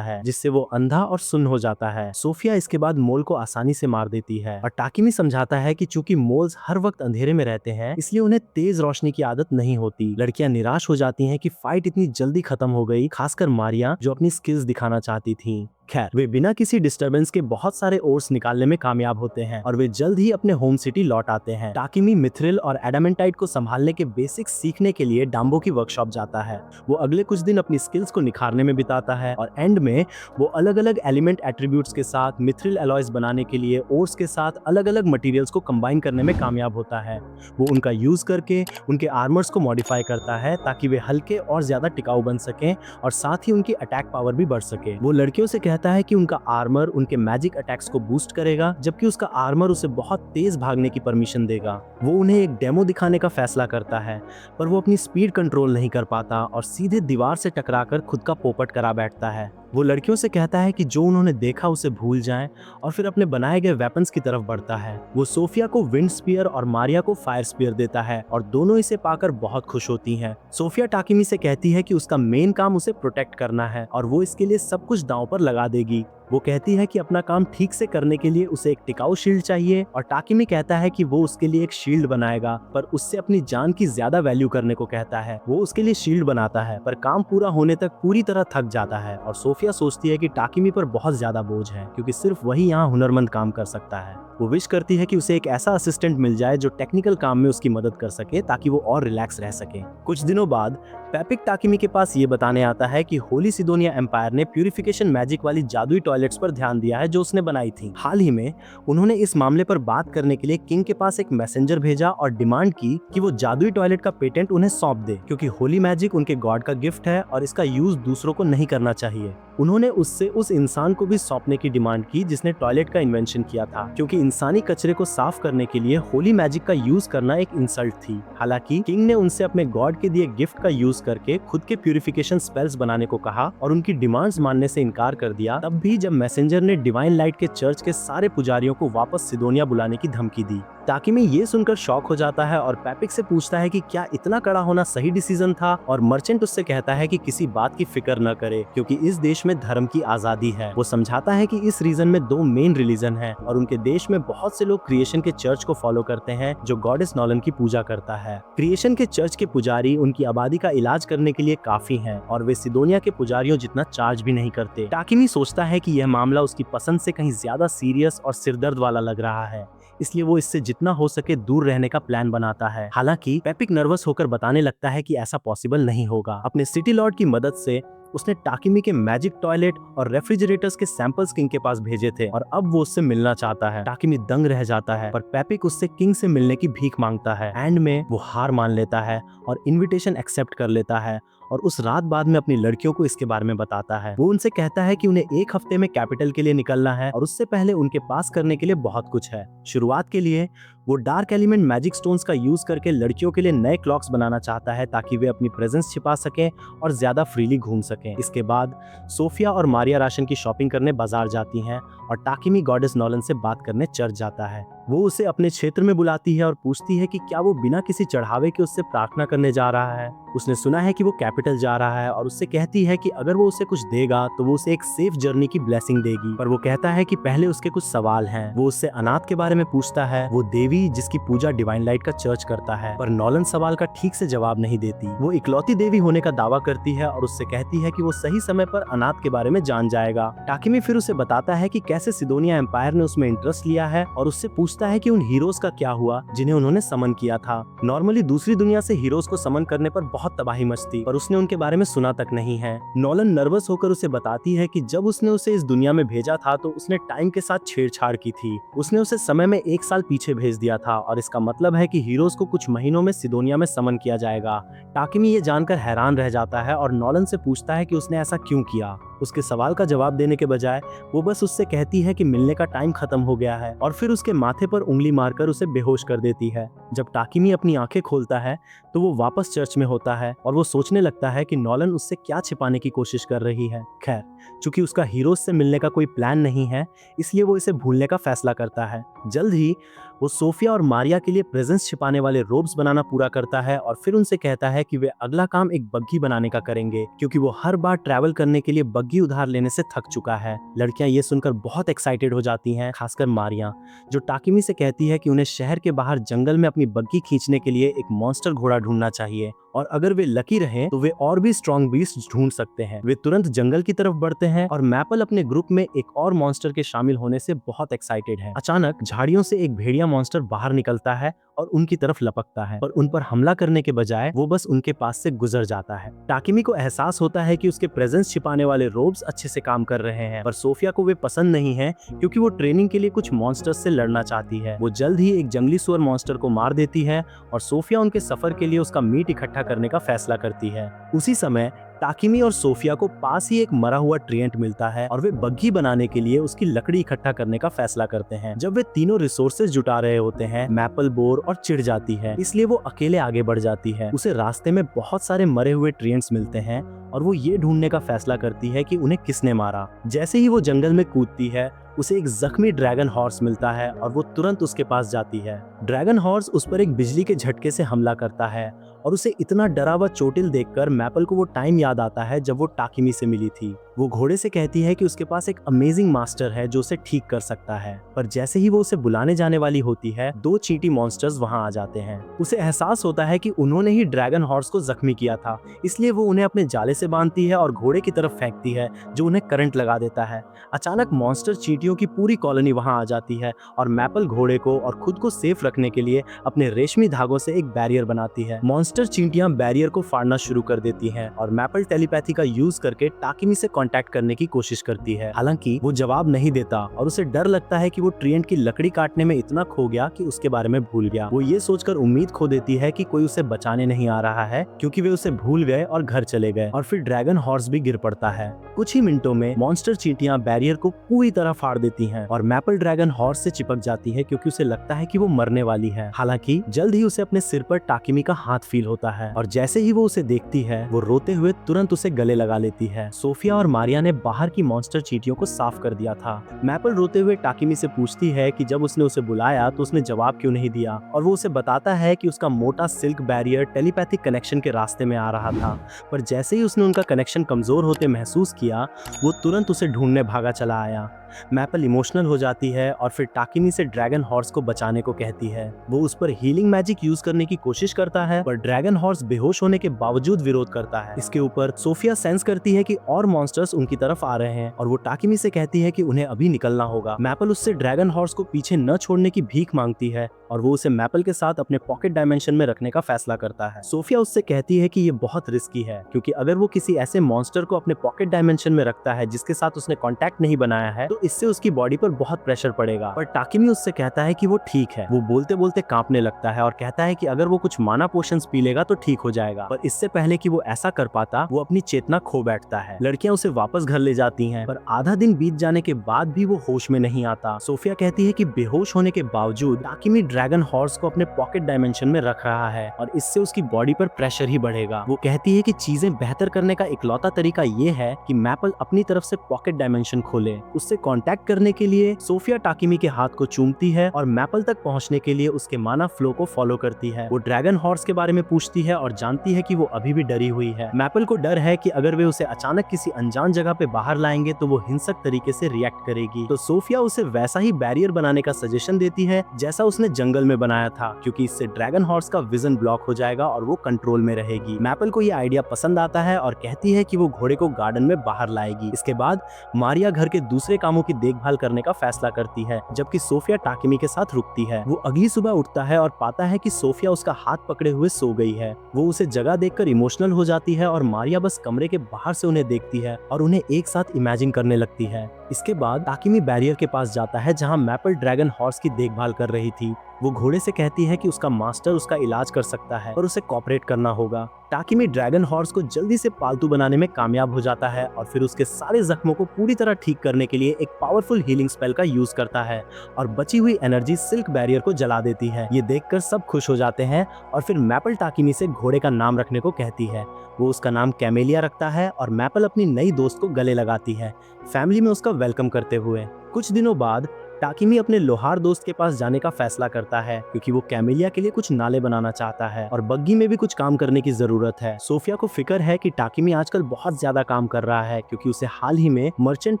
है, जिससे वो अंधा और सुन्न हो जाता है। सोफिया इसके बाद मोल को आसानी से मार देती है और टाकिमी समझाता है कि चूंकि मोल्स हर वक्त अंधेरे में रहते हैं, इसलिए उन्हें तेज रोशनी की आदत नहीं होती। लड़कियां निराश हो जाती हैं कि फाइट इतनी जल्दी खत्म हो गई, खासकर मारिया जो अपनी स्किल्स दिखाना चाहती थी। खैर, वे बिना किसी डिस्टरबेंस के बहुत सारे ओर्स निकालने में कामयाब होते हैं और वे जल्द ही अपने होम सिटी लौट आते हैं। टाकिमी मिथ्रिल और एडामेंटाइट को संभालने के बेसिक्स सीखने के लिए डाम्बो की वर्कशॉप जाता है। वो अगले कुछ दिन अपनी स्किल्स को निखारने में बिताता है और एंड में वो अलग अलग एलिमेंट एट्रीब्यूट्स के साथ मिथ्रिल अलॉयज बनाने के लिए ओर्स के साथ अलग अलग मटेरियल्स को कंबाइन करने में कामयाब होता है। वो उनका यूज करके उनके आर्मर्स को मॉडिफाई करता है ताकि वे हल्के और ज्यादा टिकाऊ बन सकें और साथ ही उनकी अटैक पावर भी बढ़ सके। वो लड़कियों से कहता है कि उनका आर्मर उनके मैजिक अटैक्स को बूस्ट करेगा, जबकि उसका आर्मर उसे बहुत तेज भागने की परमिशन देगा। वो उन्हें एक डेमो दिखाने का फैसला करता है, पर वो अपनी स्पीड कंट्रोल नहीं कर पाता और सीधे दीवार से टकराकर खुद का पोपट करा बैठता है। वो लड़कियों से कहता है कि जो उन्होंने देखा उसे भूल जाएं और फिर अपने बनाए गए वेपन्स की तरफ बढ़ता है। वो सोफिया को विंड स्पीयर और मारिया को फायर स्पीयर देता है और दोनों इसे पाकर बहुत खुश होती हैं। सोफिया टाकिमी से कहती है कि उसका मेन काम उसे प्रोटेक्ट करना है और वो इसके लिए सब कुछ दांव पर लगा देगी। वो कहती है कि अपना काम ठीक से करने के लिए उसे एक टिकाऊ शील्ड चाहिए और टाकिमी कहता है कि वो उसके लिए एक शील्ड बनाएगा, पर उससे अपनी जान की ज्यादा वैल्यू करने को कहता है। वो उसके लिए शील्ड बनाता है, पर काम पूरा होने तक पूरी तरह थक जाता है और सोफिया सोचती है कि टाकिमी पर बहुत ज्यादा बोझ है, क्योंकि सिर्फ वही यहाँ हुनरमंद काम कर सकता है। वो विश करती है कि उसे एक ऐसा असिस्टेंट मिल जाए जो टेक्निकल काम में उसकी मदद कर सके, ताकि वो और रिलैक्स रह सके। कुछ दिनों बाद पेपिक टाकिमी के पास ये बताने आता है कि होली सिडोनिया एम्पायर ने प्यूरिफिकेशन मैजिक वाली जादुई टॉयलेट्स पर ध्यान दिया है जो उसने बनाई थी। हाल ही में उन्होंने इस मामले पर बात करने के लिए किंग के पास एक मैसेंजर भेजा और डिमांड की कि वो जादुई टॉयलेट का पेटेंट उन्हें सौंप दे, क्योंकि होली मैजिक उनके गॉड का गिफ्ट है और इसका यूज दूसरों को नहीं करना चाहिए। उन्होंने उससे उस इंसान को भी सौंपने की डिमांड की जिसने टॉयलेट का इन्वेंशन किया था, क्योंकि इंसानी कचरे को साफ करने के लिए होली मैजिक का यूज करना एक इंसल्ट थी। हालांकि किंग ने उनसे अपने गॉड के दिए गिफ्ट का यूज करके खुद के प्यूरिफिकेशन स्पेल्स बनाने को कहा और उनकी डिमांड्स मानने से इनकार कर दिया। तब भी जब मैसेंजर ने डिवाइन लाइट के चर्च के सारे पुजारियों को वापस सिडोनिया बुलाने की धमकी दी। टाकिमी ये सुनकर शॉक हो जाता है और पेपिक से पूछता है कि क्या इतना कड़ा होना सही डिसीजन था, और मर्चेंट उससे कहता है कि किसी बात की फिक्र न करे, क्योंकि इस देश में धर्म की आजादी है। वो समझाता है कि इस रीजन में 2 मेन रिलीजन हैं और उनके देश में बहुत से लोग क्रिएशन के चर्च को फॉलो करते हैं जो गॉडेस नॉलन की पूजा करता है। क्रिएशन के चर्च के पुजारी उनकी आबादी का इलाज करने के लिए काफी हैं और वे सिडोनिया के पुजारियों जितना चार्ज भी नहीं करते। टाकिमी सोचता है कि यह मामला उसकी पसंद से कहीं ज्यादा सीरियस और सिरदर्द वाला लग रहा है, इसलिए वो इससे जितना हो सके दूर रहने का प्लान बनाता है। हालांकि पेपिक नर्वस होकर बताने लगता है कि ऐसा पॉसिबल नहीं होगा। अपने सिटी लॉर्ड की मदद से उसने टाकिमी के मैजिक टॉयलेट और रेफ्रिजरेटर्स के सैंपल्स किंग के पास भेजे थे और अब वो उससे मिलना चाहता है। टाकिमी दंग रह जाता है, पर पेपिक उससे किंग से मिलने की भीख मांगता है। एंड में वो हार मान लेता है और इनविटेशन एक्सेप्ट कर लेता है और उस रात बाद में अपनी लड़कियों को इसके बारे में बताता है। वो उनसे कहता है कि उन्हें एक हफ्ते में कैपिटल के लिए निकलना है और उससे पहले उनके पास करने के लिए बहुत कुछ है। शुरुआत के लिए वो डार्क एलिमेंट मैजिक स्टोन्स का यूज करके लड़कियों के लिए नए क्लॉक्स बनाना चाहता है ताकि वे अपनी प्रेजेंस छिपा सकें और ज्यादा फ्रीली घूम सकें। इसके बाद सोफिया और मारिया राशन की शॉपिंग करने बाजार जाती हैं और टाकिमी गॉडेस नॉलन से बात करने चर्च जाता है। वो उसे अपने क्षेत्र में बुलाती है और पूछती है कि क्या वो बिना किसी चढ़ावे के उससे प्रार्थना करने जा रहा है। उसने सुना है कि वो कैपिटल जा रहा है और उससे कहती है कि अगर वो उसे कुछ देगा तो वो उसे एक सेफ जर्नी की ब्लेसिंग देगी, पर वो कहता है कि पहले उसके कुछ सवाल हैं। वो उससे अनाथ के बारे में पूछता है, वो देवी जिसकी पूजा डिवाइन लाइट का चर्च करता है, पर नॉलन सवाल का ठीक से जवाब नहीं देती। वो इकलौती देवी होने का दावा करती है और उससे कहती है कि वो सही समय पर अनाथ के बारे में जान जाएगा। टाकिमी फिर उसे बताता है कि कैसे सिडोनिया एम्पायर ने उसमें इंटरेस्ट लिया है और उससे पूछता है कि उन हीरोज का क्या हुआ जिन्हें उन्होंने समन किया था। नॉर्मली दूसरी दुनिया से हीरोज को समन करने पर बहुत तबाही मचती, पर उसने उनके बारे में सुना तक नहीं है। नॉलन नर्वस होकर उसे बताती है कि जब उसने उसे इस दुनिया में भेजा था तो उसने टाइम के साथ छेड़छाड़ की थी। उसने उसे समय में 1 साल पीछे भेज दिया था और इसका मतलब है कि हीरोज को कुछ महीनों में सिडोनिया में समन किया जाएगा। टाकिमी ये जानकर हैरान रह जाता है और नॉलन से पूछता है कि उसने ऐसा क्यों किया। उसके सवाल का जवाब देने के बजाय वो बस उससे कहती है कि मिलने का टाइम खत्म हो गया है और फिर उसके माथे पर उंगली मारकर उसे बेहोश कर देती है। जब टाकिमी अपनी आंखें खोलता है तो वो वापस चर्च में होता है और वो सोचने लगता है कि नॉलन उससे क्या छिपाने की कोशिश कर रही है। खैर, चूंकि उसका हीरोज से मिलने का कोई प्लान नहीं है, इसलिए वो इसे भूलने का फैसला करता है। जल्द ही वो सोफिया और मारिया के लिए प्रेजेंस छिपाने वाले रोब्स बनाना पूरा करता है और फिर उनसे कहता है कि वे अगला काम एक बग्गी बनाने का करेंगे, क्योंकि वो हर बार ट्रैवल करने के लिए बग्गी उधार लेने से थक चुका है। लड़कियां ये सुनकर बहुत एक्साइटेड हो जाती हैं, खासकर मारिया, जो टाकिमी से कहती है कि उन्हें शहर के बाहर जंगल में अपनी बग्गी खींचने के लिए एक मॉन्स्टर घोड़ा ढूंढना चाहिए और अगर वे लकी रहें तो वे और भी स्ट्रॉन्ग बीस्ट ढूंढ सकते हैं। वे तुरंत जंगल की तरफ बढ़ते हैं और मैपल अपने ग्रुप में एक और मॉन्स्टर के शामिल होने से बहुत एक्साइटेड है। अचानक झाड़ियों से एक भेड़िया मॉन्स्टर बाहर निकलता है और उनकी तरफ लपकता है, पर उन पर हमला करने के बजाय वो बस उनके पास से गुजर जाता है। टाकिमी को एहसास होता है कि उसके प्रेजेंस छिपाने वाले रोब्स अच्छे से काम कर रहे हैं, पर सोफिया को वे पसंद नहीं है क्योंकि वो ट्रेनिंग के लिए कुछ मॉन्स्टर्स से लड़ना चाहती है। वो जल्द ही एक जंगली सुअर मॉन्स्टर को मार देती है और सोफिया उनके सफर के लिए उसका मीट इकट्ठा करने का फैसला करती है। उसी समय टाकिमी और सोफिया को पास ही एक मरा हुआ ट्रिएंट मिलता है और वे बग्गी बनाने के लिए उसकी लकड़ी इकट्ठा करने का फैसला करते हैं। जब वे तीनों रिसोर्सेज जुटा रहे होते हैं, मैपल बोर और चिढ़ जाती है, इसलिए वो अकेले आगे बढ़ जाती है। उसे रास्ते में बहुत सारे मरे हुए ट्रिएंट्स मिलते हैं और वो ये ढूंढने का फैसला करती है कि उन्हें किसने मारा। जैसे ही वो जंगल में कूदती है, उसे एक जख्मी ड्रैगन हॉर्स मिलता है और वो तुरंत उसके पास जाती है। ड्रैगन हॉर्स उस पर एक बिजली के झटके से हमला करता है और उसे इतना डरा व चोटिल देखकर मैपल को वो टाइम याद आता है जब वो टाकिमी से मिली थी। वो घोड़े से कहती है कि उसके पास एक अमेजिंग मास्टर है जो उसे ठीक कर सकता है, पर जैसे ही वो उसे बुलाने जाने वाली होती है, 2 चींटी मॉन्स्टर्स वहां आ जाते हैं। उसे एहसास होता है कि उन्होंने ही ड्रैगन हॉर्स को जख्मी किया था, इसलिए वो उन्हें अपने जाले से बांधती है और घोड़े की तरफ फेंकती है, जो उन्हें करंट लगा देता है। अचानक मॉन्स्टर चींटियों की पूरी कॉलोनी वहां आ जाती है और मैपल घोड़े को और खुद को सेफ रखने के लिए अपने रेशमी धागों से एक बैरियर बनाती है। मॉन्स्टर चींटियां बैरियर को फाड़ना शुरू कर देती हैं और मैपल टेलीपैथी का यूज करके टाकिमी से कांटेक्ट करने की कोशिश करती है। हालांकि वो जवाब नहीं देता और उसे डर लगता है कि वो ट्रिएंट की लकड़ी काटने में इतना खो गया कि उसके बारे में भूल गया। वो ये सोचकर उम्मीद खो देती है कि कोई उसे बचाने नहीं आ रहा है, क्योंकि वे उसे भूल गए और घर चले गए। और फिर ड्रैगन हॉर्स भी गिर पड़ता है। कुछ ही मिनटों में मॉन्स्टर चींटियां बैरियर को पूरी तरह फाड़ देती हैं और मैपल ड्रैगन हॉर्स से चिपक जाती है, क्योंकि उसे लगता है कि वो मरने वाली है। हालांकि जल्द ही उसे अपने सिर पर टाकिमी का हाथ फील होता है और जैसे ही वो उसे देखती है, वो रोते हुए तुरंत उसे गले लगा लेती है। सोफिया और मारिया ने बाहर की मॉन्स्टर चींटियों को साफ कर दिया था। मैपल रोते हुए टाकिमी से पूछती है कि जब उसने उसे बुलाया तो उसने जवाब क्यों नहीं दिया, और वो उसे बताता है कि उसका मोटा सिल्क बैरियर टेलीपैथिक कनेक्शन के रास्ते में आ रहा था, पर जैसे ही उसने उनका कनेक्शन कमजोर होते महसूस किया, वो तुरंत उसे ढूंढने भागा चला आया। मैपल इमोशनल हो जाती है और फिर टाकिमी से ड्रैगन हॉर्स को बचाने को कहती है। वो उस पर हीलिंग मैजिक यूज करने की कोशिश करता है पर ड्रैगन हॉर्स बेहोश होने के बावजूद विरोध करता है। इसके ऊपर सोफिया सेंस करती है कि और मॉन्स्टर्स उनकी तरफ आ रहे हैं और वो टाकिमी से कहती है कि उन्हें अभी निकलना होगा। मैपल उससे ड्रैगन हॉर्स को पीछे न छोड़ने की भीख मांगती है और वो उसे मैपल के साथ अपने पॉकेट डायमेंशन में रखने का फैसला करता है। सोफिया उससे कहती है कि ये बहुत रिस्की है क्योंकि अगर वो किसी ऐसे मॉन्स्टर को अपने पॉकेट डायमेंशन में रखता है जिसके साथ उसने कांटेक्ट नहीं बनाया है तो इससे उसकी बॉडी पर बहुत प्रेशर पड़ेगा। पर टाकिमी उससे कहता है कि वो ठीक है। वो बोलते बोलते कांपने लगता है और कहता है कि अगर वो कुछ माना पोशंस पी लेगा तो ठीक हो जाएगा। पर इससे पहले कि वो ऐसा कर पाता वो अपनी चेतना खो बैठता है। लड़कियां उसे वापस घर ले जाती हैं पर आधा दिन बीत जाने के बाद भी वो होश में नहीं आता। सोफिया कहती है कि बेहोश होने के बावजूद टाकिमी ड्रैगन हॉर्स को अपने पॉकेट डायमेंशन में रख रहा है और इससे उसकी बॉडी पर प्रेशर ही बढ़ेगा। वो कहती है कि चीजें बेहतर करने का इकलौता तरीका ये है कि मैपल अपनी तरफ से पॉकेट डायमेंशन खोले। उससे कांटेक्ट करने के लिए सोफिया टाकिमी के हाथ को चूमती है और मैपल तक पहुंचने के लिए उसके माना फ्लो को फॉलो करती है। वो ड्रैगन हॉर्स के बारे में पूछती है और जानती है कि वो अभी भी डरी हुई है। मैपल को डर है कि अगर वे उसे अचानक किसी अनजान जगह पे बाहर लाएंगे तो वो हिंसक तरीके से रिएक्ट करेगी। तो सोफिया उसे वैसा ही बैरियर बनाने का सजेशन देती है जैसा उसने जंगल में बनाया था क्योंकि इससे ड्रैगन हॉर्स का विजन ब्लॉक हो जाएगा और वो कंट्रोल में रहेगी। मैपल को ये आइडिया पसंद आता है और कहती है कि वो घोड़े को गार्डन में बाहर लाएगी। इसके बाद मारिया घर के दूसरे कामों की देखभाल करने का फैसला करती है जबकि सोफिया टाकिमी के साथ रुकती है। वो अगली सुबह उठता है और पाता है कि सोफिया उसका हाथ पकड़े हुए सो गई है। वो उसे जगह देखकर इमोशनल हो जाती है और मारिया बस कमरे के बाहर से उन्हें देखती है और उन्हें एक साथ इमेजिन करने लगती है। इसके बाद टाकिमी बैरियर के पास जाता है जहां मैपल ड्रैगन हॉर्स की देखभाल कर रही थी। वो घोड़े से कहती है कि उसका मास्टर उसका इलाज कर सकता है पर उसे कोऑपरेट करना होगा। टाकिमी ड्रैगन हॉर्स को जल्दी से पालतू बनाने में कामयाब हो जाता है और फिर उसके सारे जख्मों को पूरी तरह ठीक करने के लिए एक पावरफुल हीलिंग स्पेल का यूज करता है और बची हुई एनर्जी सिल्क बैरियर को जला देती है। ये देखकर सब खुश हो जाते हैं और फिर मैपल टाकिमी से घोड़े का नाम रखने को कहती है। वो उसका नाम कैमेलिया रखता है और मैपल अपनी नई दोस्त को गले लगाती है, फैमिली में उसका वेलकम करते हुए। कुछ दिनों बाद टाकिमी अपने लोहार दोस्त के पास जाने का फैसला करता है क्योंकि वो कैमेलिया के लिए कुछ नाले बनाना चाहता है और बग्गी में भी कुछ काम करने की जरूरत है। सोफिया को फिक्र है कि टाकिमी आजकल बहुत ज्यादा काम कर रहा है क्योंकि उसे हाल ही में मर्चेंट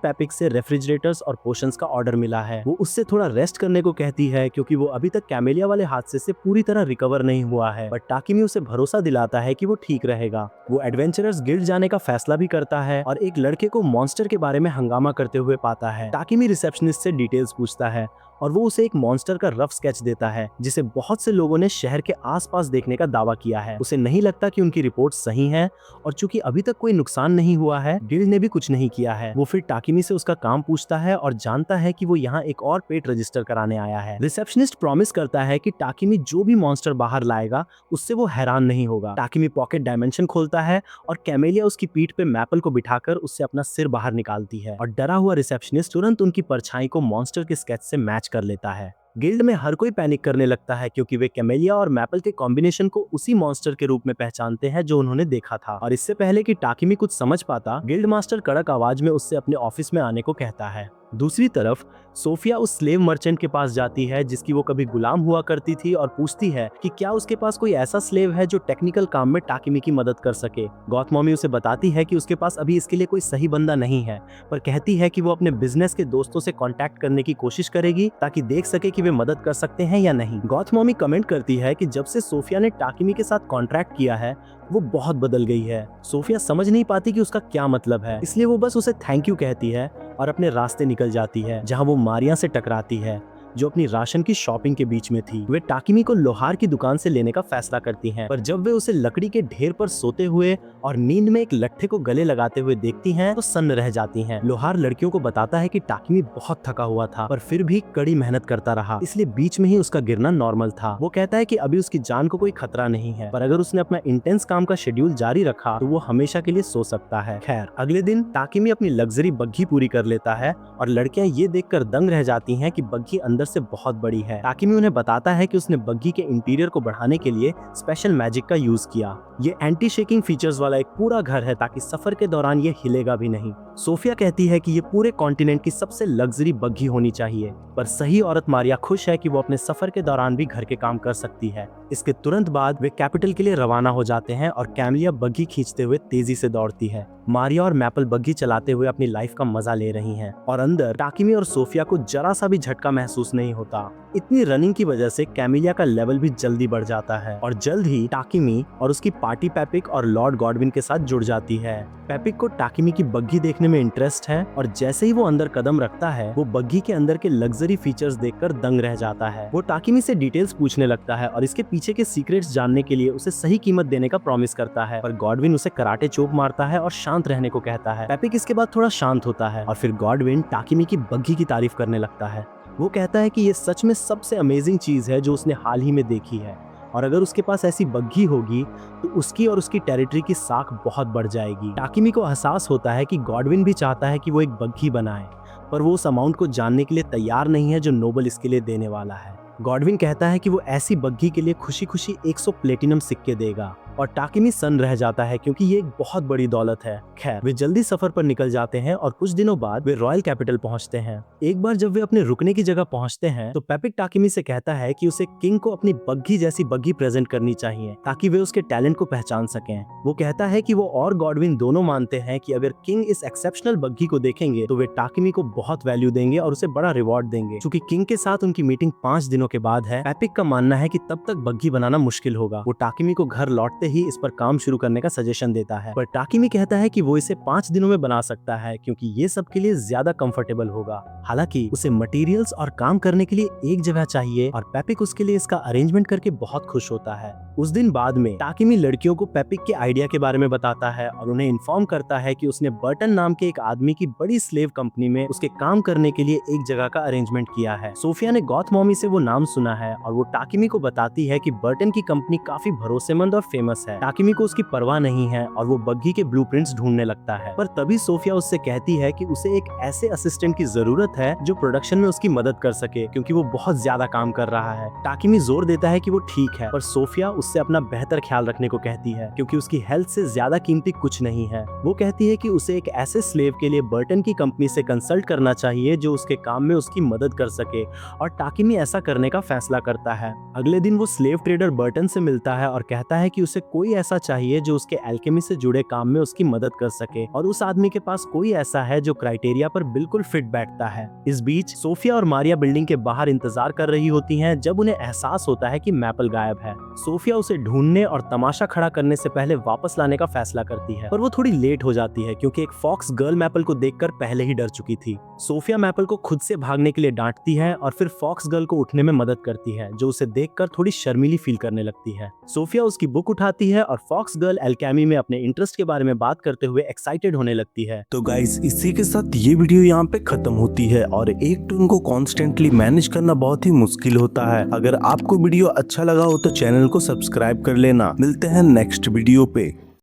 पैपिक से रेफ्रिजरेटर्स और पोशंस का ऑर्डर मिला है। वो उससे थोड़ा रेस्ट करने को कहती है क्योंकि वो अभी तक कैमेलिया वाले हादसे से पूरी तरह रिकवर नहीं हुआ है। बट टाकिमी उसे भरोसा दिलाता है कि वो ठीक रहेगा। वो एडवेंचरर्स गिल्ड जाने का फैसला भी करता है और एक लड़के को मॉन्स्टर के बारे में हंगामा करते हुए पाता है। टाकिमी रिसेप्शनिस्ट से डिटेल्स पूछता है और वो उसे एक मॉन्स्टर का रफ स्केच देता है जिसे बहुत से लोगों ने शहर के आसपास देखने का दावा किया है। उसे नहीं लगता कि उनकी रिपोर्ट सही है और चूंकि अभी तक कोई नुकसान नहीं हुआ है, गिल्ड ने भी कुछ नहीं किया है। वो फिर टाकिमी से उसका काम पूछता है और जानता है कि वो यहाँ एक और पेट रजिस्टर कराने आया है। रिसेप्शनिस्ट प्रॉमिस करता है कि टाकिमी जो भी मॉन्स्टर बाहर लाएगा उससे वो हैरान नहीं होगा। टाकिमी पॉकेट डायमेंशन खोलता है और कैमेलिया उसकी पीठ पे मैपल को बिठाकर उससे अपना सिर बाहर निकालती है और डरा हुआ रिसेप्शनिस्ट तुरंत उनकी परछाई को मॉन्स्टर के स्केच से मैच कर लेता है। गिल्ड में हर कोई पैनिक करने लगता है क्योंकि वे कैमेलिया और मैपल के कॉम्बिनेशन को उसी मॉन्स्टर के रूप में पहचानते हैं जो उन्होंने देखा था। और इससे पहले कि टाकिमी कुछ समझ पाता, गिल्ड मास्टर कड़क आवाज में उससे अपने ऑफिस में आने को कहता है। दूसरी तरफ सोफिया उस स्लेव मर्चेंट के पास जाती है जिसकी वो कभी गुलाम हुआ करती थी और पूछती है कि क्या उसके पास कोई ऐसा स्लेव है जो टेक्निकल काम में टाकिमी की मदद कर सके। गॉथ मॉमी उसे बताती है कि उसके पास अभी इसके लिए कोई सही बंदा नहीं है, पर कहती है कि वो अपने बिजनेस के दोस्तों से कांटेक्ट करने की कोशिश करेगी ताकि देख सके कि वे मदद कर सकते हैं या नहीं। गॉथ मॉमी कमेंट करती है कि जब से सोफिया ने टाकिमी के साथ कॉन्ट्रैक्ट किया है वो बहुत बदल गई है। सोफिया समझ नहीं पाती कि उसका क्या मतलब है, इसलिए वो बस उसे थैंक यू कहती है और अपने रास्ते निकल जाती है जहां वो मारिया से टकराती है जो अपनी राशन की शॉपिंग के बीच में थी। वे टाकिमी को लोहार की दुकान से लेने का फैसला करती हैं, पर जब वे उसे लकड़ी के ढेर पर सोते हुए और नींद में एक लट्ठे को गले लगाते हुए देखती हैं तो सन्न रह जाती हैं। लोहार लड़कियों को बताता है कि टाकिमी बहुत थका हुआ था पर फिर भी कड़ी मेहनत करता रहा, इसलिए बीच में ही उसका गिरना नॉर्मल था। वो कहता है कि अभी उसकी जान को कोई खतरा नहीं है, पर अगर उसने अपना इंटेंस काम का शेड्यूल जारी रखा तो वो हमेशा के लिए सो सकता है। खैर, अगले दिन टाकिमी अपनी लग्जरी बग्घी पूरी कर लेता है और लड़कियां ये देखकर दंग रह जाती हैं कि बग्घी अंदर से बहुत बड़ी है। टाकिमी उन्हें बताता है कि उसने बग्गी के इंटीरियर को बढ़ाने के लिए स्पेशल मैजिक का यूज किया। ये एंटी शेकिंग फीचर्स वाला एक पूरा घर है ताकि सफर के दौरान ये हिलेगा भी नहीं। सोफिया कहती है कि ये पूरे कॉन्टिनेंट की सबसे लग्जरी बग्गी होनी चाहिए, पर सही औरत मारिया खुश है कि वो अपने सफर के दौरान भी घर के काम कर सकती है। इसके तुरंत बाद वे कैपिटल के लिए रवाना हो जाते हैं और कैमिलिया बग्गी खींचते हुए तेजी से दौड़ती है। मारिया और मैपल बग्गी चलाते हुए अपनी लाइफ का मजा ले रही हैं और अंदर टाकिमी और सोफिया को जरा सा भी झटका महसूस नहीं होता। इतनी रनिंग की वजह से कैमिलिया का लेवल भी जल्दी बढ़ जाता है और जल्द ही टाकिमी और उसकी पार्टी पेपिक और लॉर्ड गॉडविन के साथ जुड़ जाती है। पेपिक को टाकिमी की बग्गी देखने में इंटरेस्ट है और जैसे ही वो अंदर कदम रखता है वो बग्गी के अंदर के लग्जरी फीचर्स देखकर दंग रह जाता है। वो टाकिमी से डिटेल्स पूछने लगता है और इसके पीछे के सीक्रेट्स जानने के लिए उसे सही कीमत देने का प्रॉमिस करता है, पर गॉडविन उसे कराटे चोप मारता है और शांत रहने को कहता है। पेपिक इसके बाद थोड़ा शांत होता है और फिर गॉडविन टाकिमी की बग्गी की तारीफ करने लगता है। वो कहता है कि ये सच में सबसे अमेजिंग चीज है जो उसने हाल ही में देखी है और अगर उसके पास ऐसी बग्गी होगी तो उसकी और उसकी टेरिटरी की साख बहुत बढ़ जाएगी। टाकिमी को एहसास होता है कि गॉडविन भी चाहता है कि वो एक बग्गी बनाए, पर वो उस अमाउंट को जानने के लिए तैयार नहीं है जो नोबल इसके लिए देने वाला है। गॉडविन कहता है कि वो ऐसी बग्गी के लिए खुशी खुशी 100 प्लेटिनम सिक्के देगा और टाकिमी सन्न रह जाता है क्योंकि ये एक बहुत बड़ी दौलत है। खैर, वे जल्दी सफर पर निकल जाते हैं और कुछ दिनों बाद वे रॉयल कैपिटल पहुंचते हैं। एक बार जब वे अपने रुकने की जगह पहुंचते हैं तो पेपिक टाकिमी से कहता है कि उसे किंग को अपनी बग्गी जैसी बग्गी प्रेजेंट करनी चाहिए ताकि वे उसके टैलेंट को पहचान सकें। वो कहता है कि वो और गॉडविन दोनों मानते हैं कि अगर किंग इस एक्सेप्शनल बग्गी को देखेंगे तो वे टाकिमी को बहुत वैल्यू देंगे और उसे बड़ा रिवॉर्ड देंगे। चूंकि किंग के साथ उनकी मीटिंग 5 दिनों के बाद है, पेपिक का मानना है कि तब तक बग्गी बनाना मुश्किल होगा। वो टाकिमी को घर लौटते ही इस पर काम शुरू करने का सजेशन देता है, पर टाकिमी कहता है कि वो इसे 5 दिनों में बना सकता है क्योंकि ये सब के लिए ज्यादा कंफर्टेबल होगा। हालांकि उसे मटेरियल्स और काम करने के लिए एक जगह चाहिए और पेपिक उसके लिए इसका अरेंजमेंट करके बहुत खुश होता है। उस दिन बाद में टाकिमी लड़कियों को पेपिक के आइडिया के बारे में बताता है और उन्हें इन्फॉर्म करता है कि उसने बर्टन नाम के एक आदमी की बड़ी स्लेव कंपनी में उसके काम करने के लिए एक जगह का अरेंजमेंट किया है। सोफिया ने गॉथ मॉमी से वो नाम सुना है और वो टाकिमी को बताती है कि बर्टन की कंपनी काफी भरोसेमंद और फेमस है। टाकिमी को उसकी परवाह नहीं है और वो बग्गी के ब्लूप्रिंट्स ढूंढने लगता है, पर तभी सोफिया उससे कहती है कि उसे एक ऐसे असिस्टेंट की जरूरत है जो प्रोडक्शन में उसकी मदद कर सके क्योंकि वो बहुत ज्यादा काम कर रहा है। टाकिमी जोर देता है कि वो ठीक है, पर सोफिया उससे अपना बेहतर ख्याल रखने को कहती है क्योंकि उसकी हेल्थ से ज्यादा कीमती कुछ नहीं है। वो कहती है कि उसे एक ऐसे स्लेव के लिए बर्टन की कंपनी से कंसल्ट करना चाहिए जो उसके काम में उसकी मदद कर सके और टाकिमी ऐसा करने का फैसला करता है। अगले दिन वो स्लेव ट्रेडर बर्टन से मिलता है और कहता है कि उसे कोई ऐसा चाहिए जो उसके एल्केमी से जुड़े काम में उसकी मदद कर सके और उस आदमी के पास कोई ऐसा है जो क्राइटेरिया पर बिल्कुल फिट बैठता है। इस बीच सोफिया और मारिया बिल्डिंग के बाहर इंतजार कर रही होती हैं जब उन्हें एहसास होता है कि मैपल गायब है। सोफिया उसे ढूंढने और तमाशा खड़ा करने से पहले वापस लाने का फैसला करती है, पर वो थोड़ी लेट हो जाती है क्योंकि एक फॉक्स गर्ल मैपल को देखकर पहले ही डर चुकी थी। सोफिया मैपल को खुद से भागने के लिए डांटती है और फिर फॉक्स गर्ल को उठने में मदद करती है जो उसे देखकर थोड़ी शर्मीली फील करने लगती है। सोफिया उसकी बुक उठाती है और फॉक्स गर्ल एल्केमी में अपने इंटरेस्ट के बारे में बात करते हुए एक्साइटेड होने लगती है। तो गाइस, इसी के साथ ये वीडियो यहाँ पे खत्म होती है और एक टोन को कॉन्स्टेंटली मैनेज करना बहुत ही मुश्किल होता है। अगर आपको वीडियो अच्छा लगा हो तो चैनल को सब्सक्राइब कर लेना। मिलते हैं नेक्स्ट वीडियो पे।